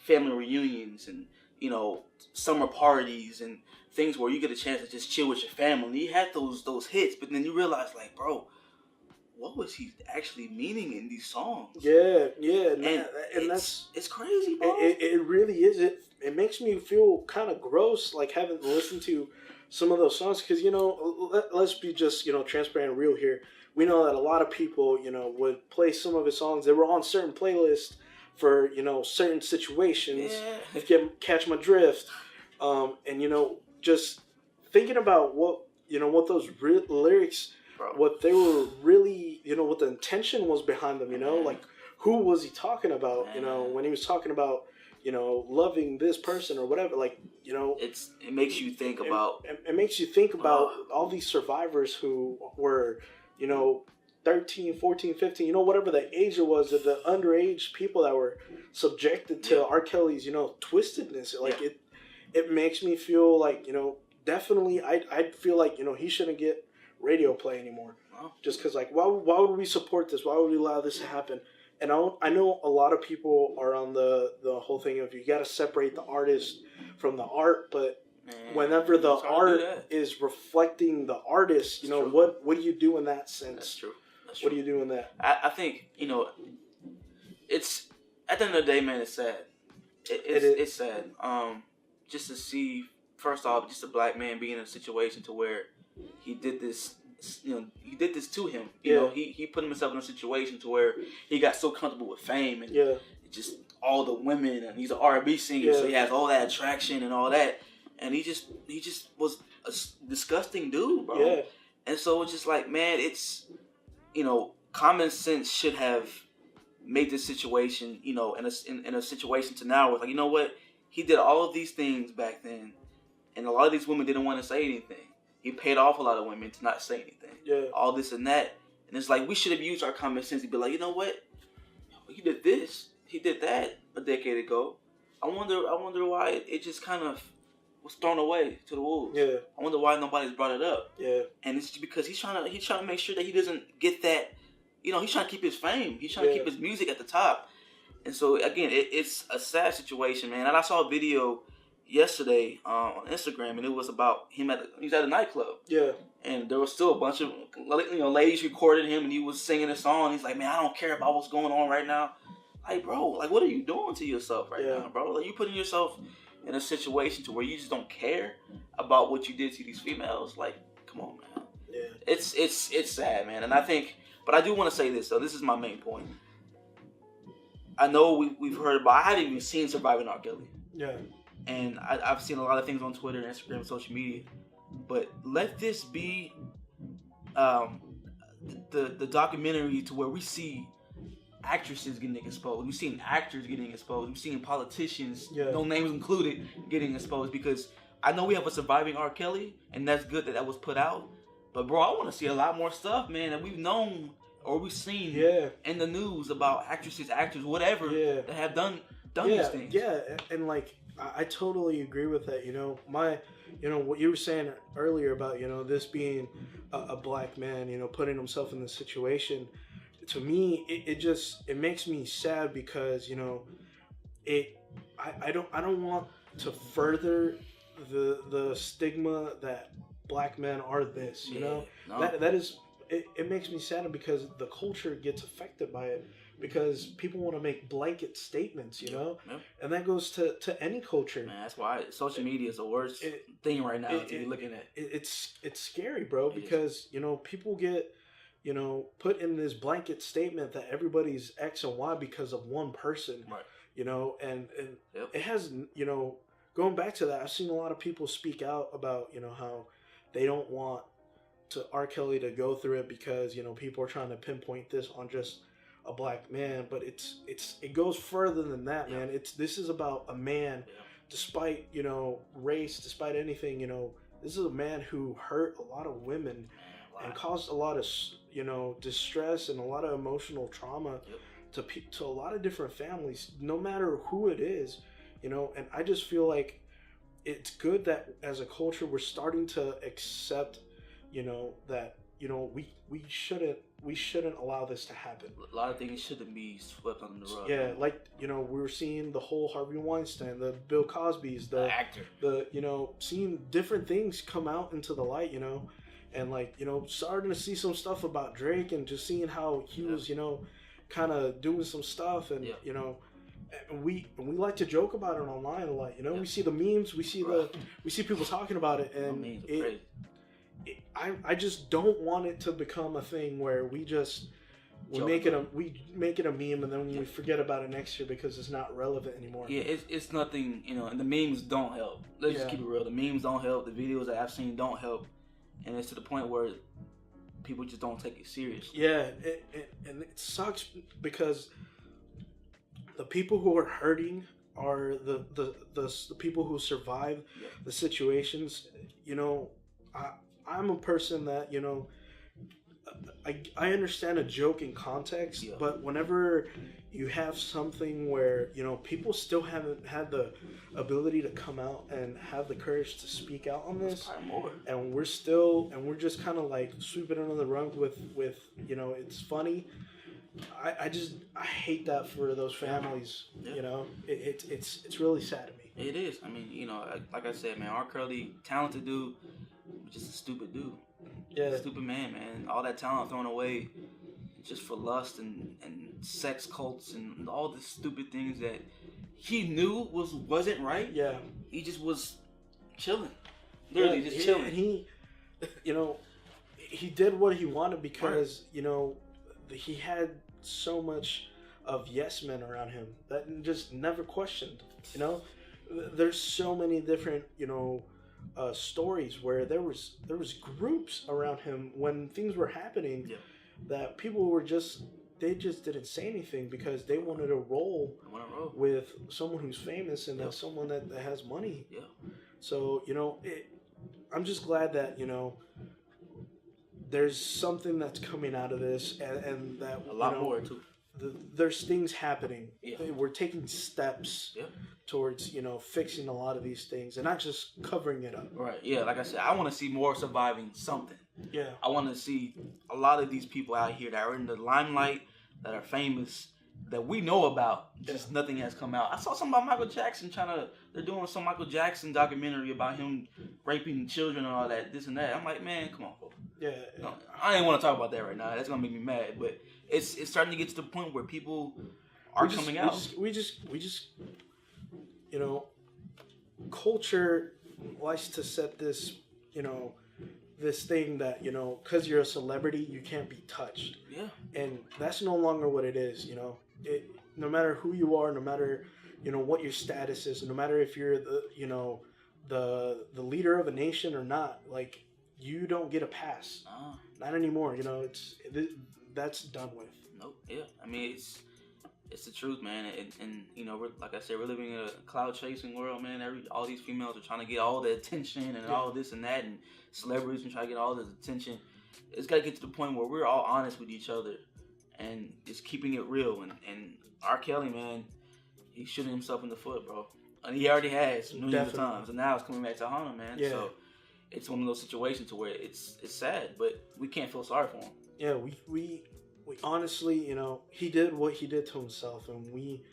family reunions and, you know, summer parties and things where you get a chance to just chill with your family. He had those hits, but then you realize, like, bro, what was he actually meaning in these songs? Yeah, and it's crazy, bro. It really is. It makes me feel kind of gross, like having to listen to some of those songs, because, you know, let's be just, you know, transparent and real here. We know that a lot of people, you know, would play some of his songs. They were on certain playlists for, you know, certain situations. Yeah. If you catch my drift. And, you know, just thinking about what, you know, what those lyrics, bro, what they were really, you know, what the intention was behind them, you know, like, who was he talking about, you know, when he was talking about, you know, loving this person or whatever, like, you know, it makes you think about, it makes you think about all these survivors who were, you know, 13, 14, 15, you know, whatever the age it was, the underage people that were subjected to R. Kelly's, you know, twistedness. Like, it makes me feel like, you know, definitely I'd feel like, you know, he shouldn't get radio play anymore. Wow. Just because, like, why would we support this? Why would we allow this to happen? And I know a lot of people are on the whole thing of you got to separate the artist from the art, but whenever the art is reflecting the artist, you know, what do you do in that sense? That's true. What do you do in that? I think, you know, it's, at the end of the day, man, it's sad. It's sad. Just to see, first off, just a black man being in a situation to where he did this, you know, he did this to him. You know, he put himself in a situation to where he got so comfortable with fame and just all the women, and he's an R&B singer, so he has all that attraction and all that, and he just was a disgusting dude, bro. Yeah. And so it's just like, man, it's, you know, common sense should have made this situation, you know, in a situation to now where, like, you know what, he did all of these things back then, and a lot of these women didn't want to say anything. He paid off a lot of women to not say anything. Yeah. All this and that. And it's like, we should have used our common sense to be like, you know what? He did this. He did that a decade ago. I wonder why it just kind of was thrown away to the wolves. Yeah. I wonder why nobody's brought it up. Yeah. And it's because he's trying to make sure that he doesn't get that, you know, he's trying to keep his fame. He's trying to keep his music at the top. And so, again, it's a sad situation, man. And I saw a video yesterday on Instagram, and it was about him he's at a nightclub. Yeah. And there was still a bunch of, you know, ladies recorded him, and he was singing a song. He's like, man, I don't care about what's going on right now. Like, bro, like, what are you doing to yourself right now, bro? Like, you putting yourself in a situation to where you just don't care about what you did to these females. Like, come on, man. Yeah. It's sad, man. And I think, but I do want to say this, though. This is my main point. I know we've heard about, I haven't even seen Surviving R. Kelly. Yeah. And I've seen a lot of things on Twitter, Instagram, social media. But let this be the documentary to where we see actresses getting exposed. We've seen actors getting exposed. We've seen politicians, no names included, getting exposed. Because I know we have a Surviving R. Kelly, and that's good that was put out. But, bro, I want to see a lot more stuff, man, that we've known or we've seen in the news about actresses, actors, whatever, that have done these things. Yeah, and like, I totally agree with that. You know, what you were saying earlier about, you know, this being a black man, you know, putting himself in this situation. To me, it makes me sad because, you know, I don't want to further the stigma that black men are this. You know, that is. It makes me sad because the culture gets affected by it because people want to make blanket statements, you know? Yep. And that goes to any culture. Man, that's why social media is the worst thing right now to be looking at. It's scary, bro, because, you know, people get, you know, put in this blanket statement that everybody's X and Y because of one person, right? You know, and it has, you know, going back to that, I've seen a lot of people speak out about, you know, how they don't want to R. Kelly to go through it because, you know, people are trying to pinpoint this on just a black man, but it goes further than that, man. This is about a man, despite, you know, race, despite anything, you know, this is a man who hurt a lot of women and caused a lot of, you know, distress and a lot of emotional trauma to a lot of different families, no matter who it is, you know. And I just feel like it's good that as a culture we're starting to accept you know, that, you know, we shouldn't allow this to happen. A lot of things shouldn't be swept under the rug. Yeah, like, you know, we were seeing the whole Harvey Weinstein, the Bill Cosby's, the actor, you know, seeing different things come out into the light, you know, and like, you know, starting to see some stuff about Drake and just seeing how he was, you know, kind of doing some stuff, and you know, and we like to joke about it online a lot, you know. We see the memes, we see we see people talking about it, and I just don't want it to become a thing where we make it a meme and then we forget about it next year because it's not relevant anymore. Yeah, it's nothing, you know, and the memes don't help. Let's just keep it real. The memes don't help. The videos that I've seen don't help, and it's to the point where people just don't take it seriously. Yeah, and it sucks because the people who are hurting are the people who survive the situations. You know, I'm a person that, you know, I understand a joke in context, but whenever you have something where, you know, people still haven't had the ability to come out and have the courage to speak out on this, and we're just kind of like sweeping under the rug with, you know, it's funny. I hate that for those families. You know, it's really sad to me. It is. I mean, you know, like I said, man, R. Kelly, talented dude, but just a stupid dude. Yeah, stupid man. All that talent thrown away just for lust and sex cults and all the stupid things that he knew wasn't right. Yeah, he just was chilling, literally just chilling. And he, you know, he did what he wanted because you know, he had so much of yes men around him that just never questioned. You know, there's so many different, you know, stories where there was groups around him when things were happening that people were just didn't say anything because they wanted to roll with someone who's famous and someone that has money. Yeah. So, you know, I'm just glad that, you know, there's something that's coming out of this, and that a lot more too. There's things happening. We're taking steps towards, you know, fixing a lot of these things and not just covering it up. Right. Yeah. Like I said, I want to see more surviving something. Yeah. I want to see a lot of these people out here that are in the limelight, that are famous, that we know about. Just nothing has come out. I saw something about Michael Jackson they're doing some Michael Jackson documentary about him raping children and all that, this and that. I'm like, man, come on, bro. Yeah. No, I didn't want to talk about that right now. That's gonna make me mad. But it's starting to get to the point where people are coming out. We just, you know, culture likes to set this, you know, this thing that, you know, because you're a celebrity, you can't be touched. Yeah. And that's no longer what it is. You know, no matter who you are, no matter, you know, what your status is, no matter if you're the, you know, the leader of a nation or not, like, you don't get a pass. Not anymore. You know, that's done with. Nope. Yeah. I mean, it's the truth, man. And you know, like I said, we're living in a cloud chasing world, man. All these females are trying to get all the attention and all this and that, and celebrities are trying to get all this attention. It's got to get to the point where we're all honest with each other and just keeping it real. And R. Kelly, man, he's shooting himself in the foot, bro. And he already has millions of times, and now it's coming back to haunt him, man. Yeah. So it's one of those situations to where it's sad, but we can't feel sorry for him. Yeah, we honestly, you know, he did what he did to himself, and we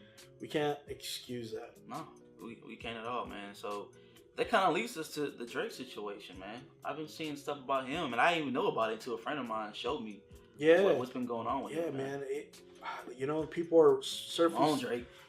can't excuse that. No, we can't at all, man. So that kind of leads us to the Drake situation, man. I've been seeing stuff about him, and I didn't even know about it until a friend of mine showed me. Yeah, what's been going on with him? Yeah, man. You know, people are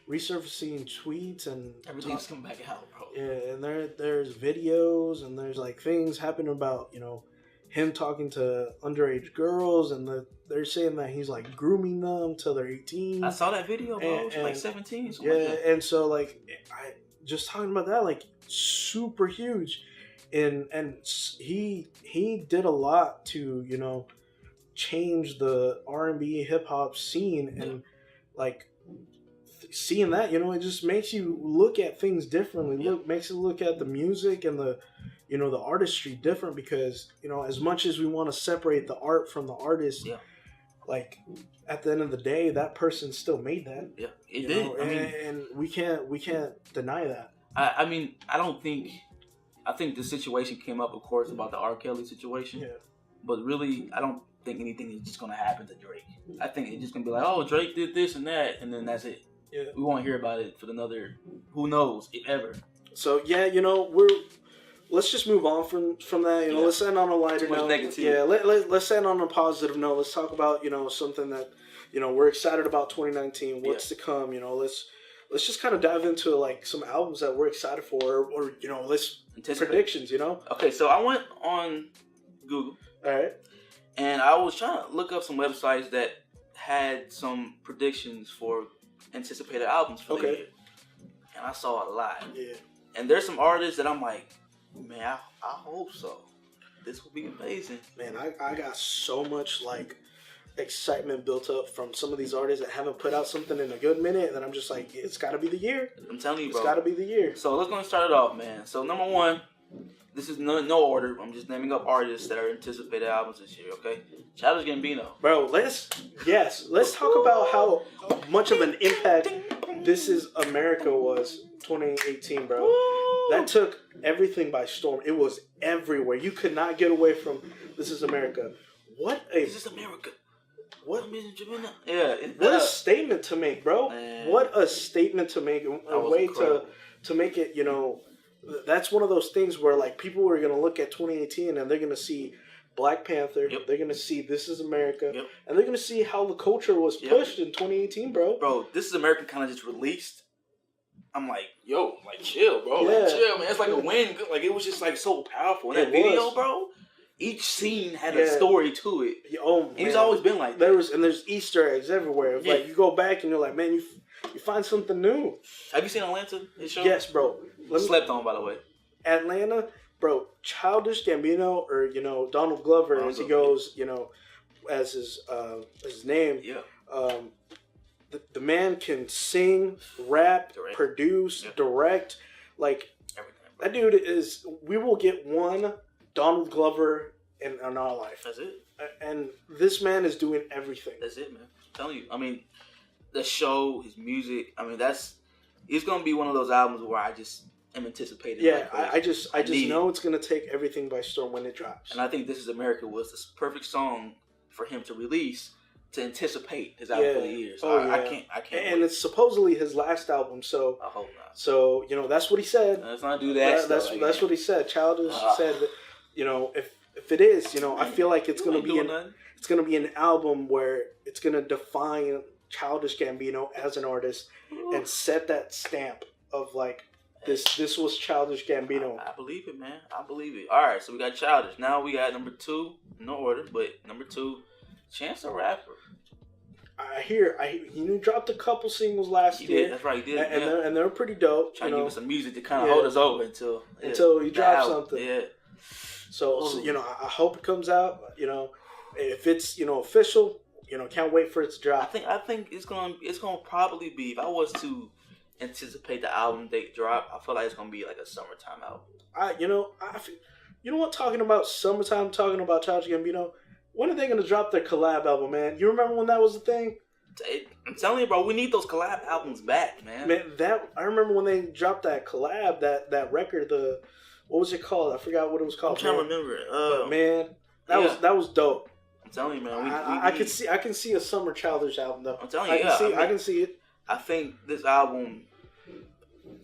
resurfacing tweets and everything's coming back out, bro. Yeah, and there's videos and there's like things happening about, you know, him talking to underage girls, and they're saying that he's like grooming them till they're 18. I saw that video, bro. She's like 17. Yeah, like and so like I just talking about that, like super huge, and he did a lot to, you know, change the R&B hip hop scene, and like seeing that, you know, it just makes you look at things differently. Makes you look at the music and the, you know, the artistry different, because, you know, as much as we want to separate the art from the artist, like at the end of the day, that person still made that. Yeah, it did. And we can't deny that. I mean, I think the situation came up, of course, about the R. Kelly situation. Yeah. But really, I don't think anything is just gonna happen to Drake. I think it's just gonna be like, oh, Drake did this and that, and then that's it. Yeah. We won't hear about it for another, who knows, if ever. So yeah, let's just move on from that. Let's end on a lighter note. Negativity. Yeah, let's end on a positive note. Let's talk about something that we're excited about 2019. What's to come? Let's just kind of dive into like some albums that we're excited for, or let's predictions. Okay, so I went on Google. All right. And I was trying to look up some websites that had some predictions for anticipated albums for the year. And I saw a lot. Yeah. And there's some artists that I'm like, man, I hope so. This will be amazing. Man, I got so much like excitement built up from some of these artists that haven't put out something in a good minute, and I'm just like, it's got to be the year. I'm telling you, bro. It's got to be the year. So let's go and start it off, man. So number one, this is no order. I'm just naming up artists that are anticipated albums this year, okay? Childish Gambino. Bro, let's talk about how much of an impact This Is America was 2018, bro. That took everything by storm. It was everywhere. You could not get away from This Is America. This is America. What? Yeah. What a statement to make, bro. Man. What a statement to make. A way to make it, that's one of those things where like people are going to look at 2018 and they're going to see Black Panther. Yep. They're going to see This Is America. Yep. And they're going to see how the culture was pushed in 2018, bro. Bro, This Is America kind of just released. I'm like, yo, like chill, bro. Yeah. Like, chill, man. It's like a win. Like it was just like so powerful. In that video, bro. Each scene had a story to it. Oh, and he's always been like that. There's Easter eggs everywhere. Yeah. Like you go back and you're like, man, you find something new. Have you seen Atlanta? Yes, bro. Slept on, by the way. Atlanta, bro. Childish Gambino, or Donald Glover, as he goes, as his name. Yeah. The man can sing, rap, produce, direct. Like everything, that dude is. We will get one Donald Glover in our life. That's it. And this man is doing everything. That's it, man. I'm telling you. I mean, the show, his music. I mean, it's gonna be one of those albums where I just am anticipating. Yeah, I just know it's gonna take everything by storm when it drops. And I think This Is America was the perfect song for him to release to anticipate his album for the year. So I can't. And it's supposedly his last album, so I hope not. So that's what he said. Let's not do that. That's what he said. Childish said that. If it is, I feel like it's gonna be an album where it's gonna define Childish Gambino as an artist and set that stamp of like this was Childish Gambino. I believe it, man. I believe it. All right, so we got Childish. Now we got number 2, no order, but number 2, Chance the Rapper. He dropped a couple singles last year. That's right, he did. And they're pretty dope. Trying to give us some music to kind of hold us over until he drops something. Yeah. So I hope it comes out. If it's official, can't wait for it to drop. I think it's gonna probably be, if I was to anticipate the album date drop, I feel like it's gonna be like a summertime album. Talking about summertime, talking about Childish Gambino. When are they gonna drop their collab album, man? You remember when that was the thing? I'm telling you, bro, we need those collab albums back, man. Man, I remember when they dropped that collab, that record, what was it called? I forgot what it was called. I'm trying to remember it. But man, that was dope. I'm telling you, man. I can see a summer Childish album though. I'm telling you, I can see it. I think this album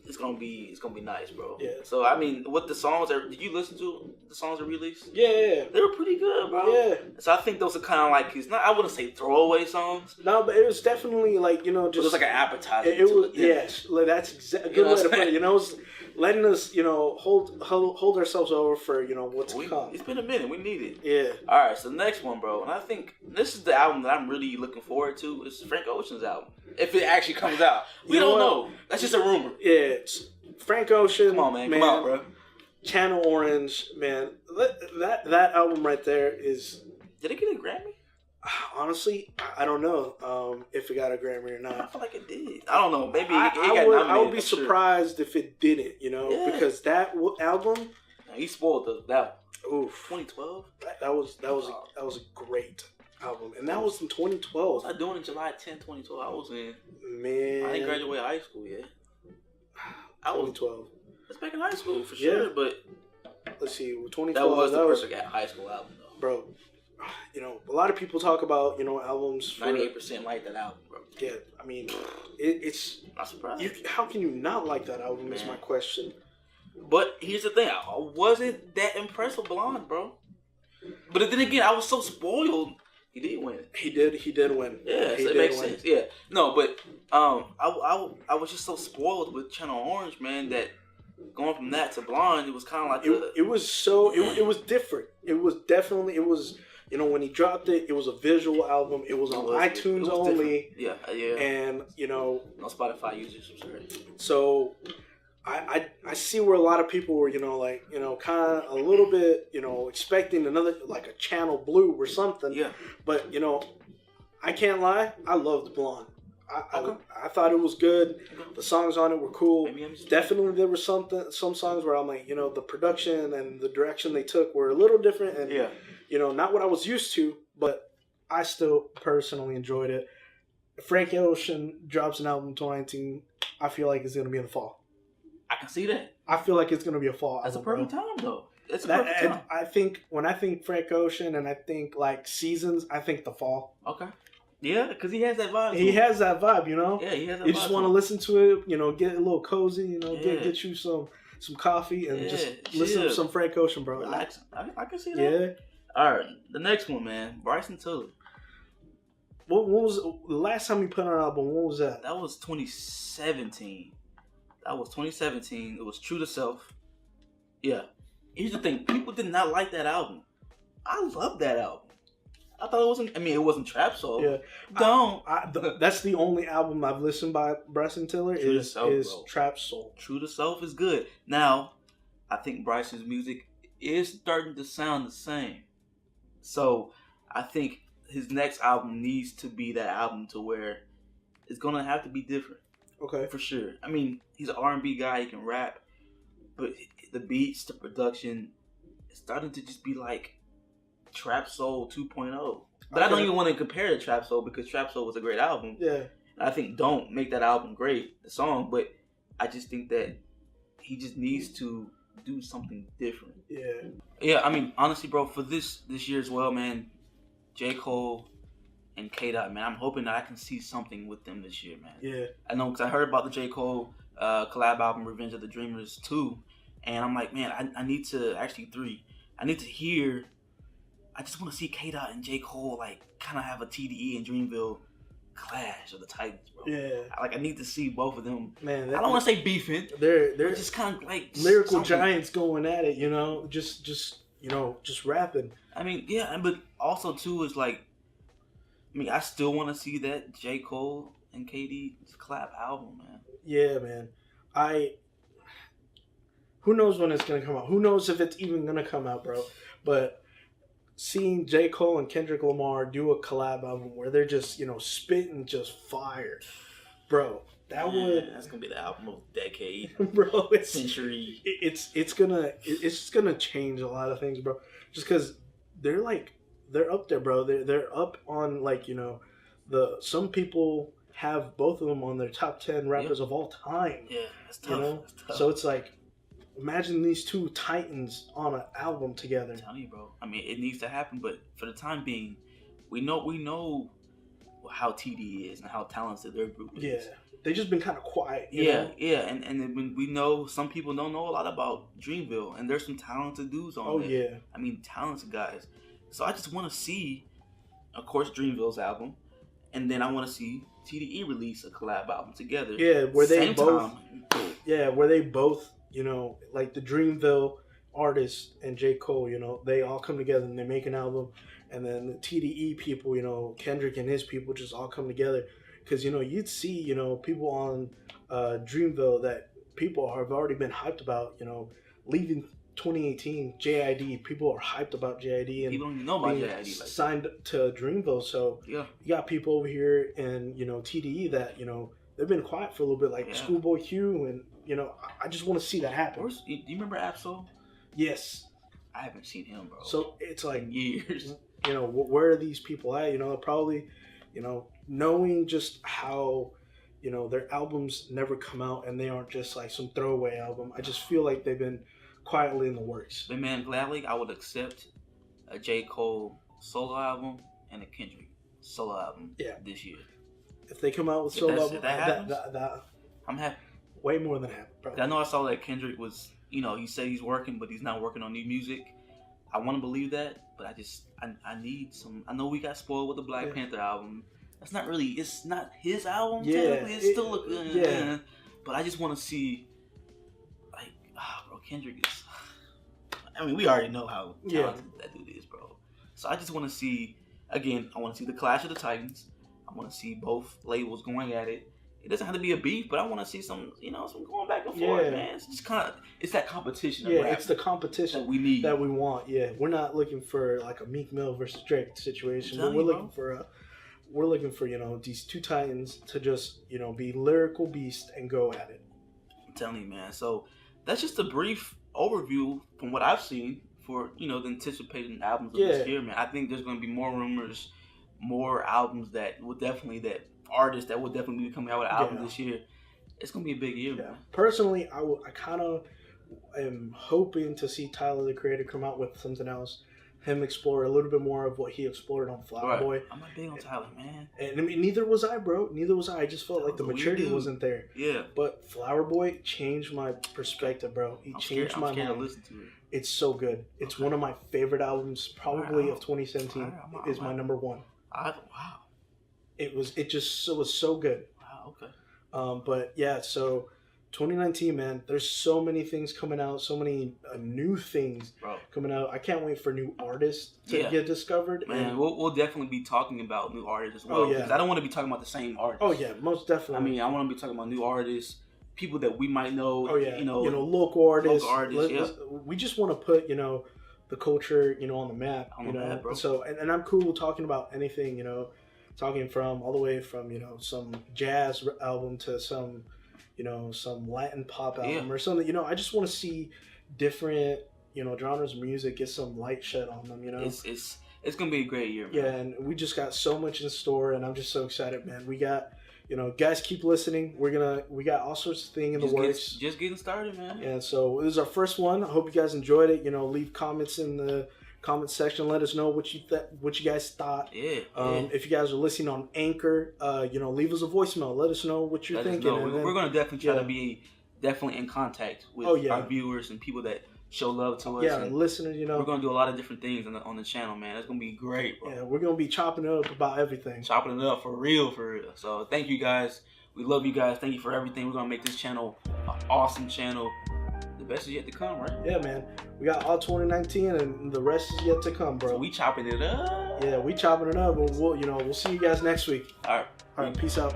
is gonna be nice, bro. Yeah. So I mean, what the songs are? Did you listen to the songs that released? Yeah. They were pretty good, bro. Yeah. So I think those are kind of like I wouldn't say throwaway songs. No, but it was definitely like just. It was like an appetizer. It was like that's a good way to put it. It's letting us hold ourselves over for what's to come. It's been a minute. We need it. Yeah. All right. So the next one, bro, and I think this is the album that I'm really looking forward to. It's Frank Ocean's album. If it actually comes out, we don't know. That's just a rumor. Yeah. It's Frank Ocean. Come on, man. Come on, bro. Channel Orange, man. That album right there is. Did it get a Grammy? Honestly, I don't know if it got a Grammy or not. I feel like it did. I don't know. Maybe I would be surprised if it didn't. Because that album. He spoiled that. Oof. 2012. That was a great album, and that was in 2012. What was I doing in July 10, 2012? I was in. Man. I didn't graduate high school yet. 2012. That's back in high school for sure, but let's see, 2012. That was the perfect high school album, though. bro, you know, a lot of people talk about, you know, albums. 98% like that album, bro. Yeah, I mean, it's. Not surprised. How can you not like that album? Man. Is my question. But here's the thing, I wasn't that impressed with Blonde, bro. But then again, I was so spoiled. He did win. He did win. Yeah, so it makes sense. Yeah, no, but I was just so spoiled with Channel Orange, man, that going from that to Blonde, it was kind of like it was different. It was definitely you know, when he dropped it, it was a visual album. It was on iTunes only. Yeah. And you know, no Spotify users. I'm sorry. So I see where a lot of people were, you know, like, you know, kind of a little bit, you know, expecting another, like a Channel Blue or something. Yeah. But, you know, I can't lie. I loved Blonde. Okay. I thought it was good. The songs on it were cool. Maybe Definitely there were some songs where I'm like, you know, the production and the direction they took were a little different. And, you know, not what I was used to, but I still personally enjoyed it. If Frank Ocean drops an album in 2019, I feel like it's going to be in the fall. I can see that. I feel like it's going to be a fall That's album, a perfect time, though. It's a perfect time. I think when I think Frank Ocean and I think like seasons, I think the fall. Okay. Yeah, because he has that vibe. He has that vibe, you know? Yeah, he has that vibe. You just want to listen to it, you know, get a little cozy, you know, get you some coffee and just listen to some Frank Ocean, bro. Relax. I can see that. Yeah. All right, the next one, man. Bryson Tiller. What was the last time he put on an album? What was that? That was 2017. It was True to Self. Yeah. Here's the thing. People did not like that album. I love that album. I thought it wasn't trap soul. Yeah. That's the only album I've listened by Bryson Tiller is Trap Soul. True to Self is good. Now, I think Bryson's music is starting to sound the same. So, I think his next album needs to be that album to where it's going to have to be different. Okay. For sure. I mean, he's an R&B guy. He can rap. But the beats, the production, it's starting to just be like Trap Soul 2.0. But I don't even want to compare to Trap Soul because Trap Soul was a great album. Yeah. I think Don't make that album great, the song, but I just think that he just needs to do something different. Yeah. Yeah, I mean, honestly, bro, for this year as well, man, J. Cole and K-Dot, man, I'm hoping that I can see something with them this year, man. Yeah. I know, because I heard about the J. Cole collab album, Revenge of the Dreamers 2, and I'm like, man, I need to, actually 3, I need to hear, I just want to see K-Dot and J. Cole, like, kind of have a TDE and Dreamville clash of the Titans, bro. Yeah. I need to see both of them. Man, I don't want to say beefing. They're just kind of like lyrical giants going at it, you know, just rapping. I mean, yeah, but also too is like, I mean, I still want to see that J. Cole and KD collab album, man. Yeah, man. Who knows when it's gonna come out? Who knows if it's even gonna come out, bro? But seeing J. Cole and Kendrick Lamar do a collab album where they're just, you know, spitting just fire, bro. That's gonna be the album of the decade, bro. Century. It's gonna change a lot of things, bro. Just because they're up there, bro. They're up on, like, you know, some people have both of them on their top 10 rappers of all time. Yeah, that's tough. You know, that's tough. So it's like, imagine these two titans on an album together. I'm telling you, bro. I mean, it needs to happen, but for the time being, we know how TD is and how talented their group is. Yeah, they just been kind of quiet. You know? And when we know some people don't know a lot about Dreamville, and there's some talented dudes on there. Yeah. I mean, talented guys. So I just want to see, of course, Dreamville's album, and then I want to see TDE release a collab album together. Yeah, where they both, you know, like the Dreamville artists and J. Cole, you know, they all come together and they make an album. And then the TDE people, you know, Kendrick and his people just all come together. Because, you know, you'd see, you know, people on Dreamville that people have already been hyped about, you know, leaving 2018, JID. People are hyped about JID. And people don't even know about JID. Like signed to Dreamville. So yeah, you got people over here and, you know, TDE that, you know, they've been quiet for a little bit, like Schoolboy Q. And, you know, I just want to see that happen. Do you remember Absol? Yes. I haven't seen him, bro. So it's like, years. You know, where are these people at? You know, probably, you know, knowing just how, you know, their albums never come out and they aren't just like some throwaway album. I just feel like they've been quietly in the works. But man, gladly I would accept a J. Cole solo album and a Kendrick solo album this year. If they come out with solo album, that I'm happy. Way more than happy, bro. I know I saw that Kendrick was, you know, he said he's working, but he's not working on new music. I want to believe that, but I need some. I know we got spoiled with the Black Panther album. That's not really. It's not his album. Technically, it's still a but I just want to see, like, bro, Kendrick is. I mean, we already know how talented that dude is, bro. So I just want to see. Again, I want to see the Clash of the Titans. I want to see both labels going at it. It doesn't have to be a beef, but I want to see some, you know, some going back and forth, man. It's just kind of, it's that competition. It's the competition that we need, that we want. Yeah, we're not looking for like a Meek Mill versus Drake situation, but we're looking for you know, these two titans to just, you know, be lyrical beasts and go at it. I'm telling you, man. So that's just a brief overview from what I've seen for, you know, the anticipated albums of this year, man. I think there's going to be more rumors, more albums artists that will definitely be coming out with an album this year. It's gonna be a big year, man. Personally, I kind of am hoping to see Tyler the Creator come out with something else. Him explore a little bit more of what he explored on Flower Boy. I'm not big on Tyler, man. And I mean, neither was I, bro. Neither was I. I just felt like the maturity wasn't there. Yeah. But Flower Boy changed my perspective, bro. He changed my mind. To listen to it. It's so good. It's one of my favorite albums, probably of 2017. Is my number one. Wow. It was so good. Wow, okay. But yeah, so 2019, man, there's so many things coming out, so many new things coming out. I can't wait for new artists to get discovered. Man, and we'll definitely be talking about new artists as well. Because I don't want to be talking about the same artists. Oh yeah, most definitely. I mean, I want to be talking about new artists, people that we might know. Oh yeah, you know, local artists. We just want to put, you know, the culture, you know, on the map. Map, bro. So and I'm cool talking about anything, you know. Talking from all the way from, you know, some jazz album to some, you know, some Latin pop album or something. You know, I just want to see different, you know, genres of music, get some light shed on them. You know, it's gonna be a great year, man. Yeah, and we just got so much in store, and I'm just so excited, man. We got, you know, guys, keep listening. We got all sorts of things in the works. Just getting started, man. Yeah, so this is our first one. I hope you guys enjoyed it. You know, leave comments in the comment section. Let us know what you guys thought. If you guys are listening on Anchor, you know, leave us a voicemail. Let us know what you're thinking. We're going to definitely try to be in contact with our viewers and people that show love to us. Yeah, listeners, you know. We're going to do a lot of different things on the channel, man. It's going to be great, bro. Yeah, we're going to be chopping it up about everything. Chopping it up for real. So thank you guys. We love you guys. Thank you for everything. We're going to make this channel an awesome channel. The best is yet to come, right? Yeah, man. We got all 2019, and the rest is yet to come, bro. So we chopping it up. Yeah, we chopping it up. We'll see you guys next week. All right. Peace out.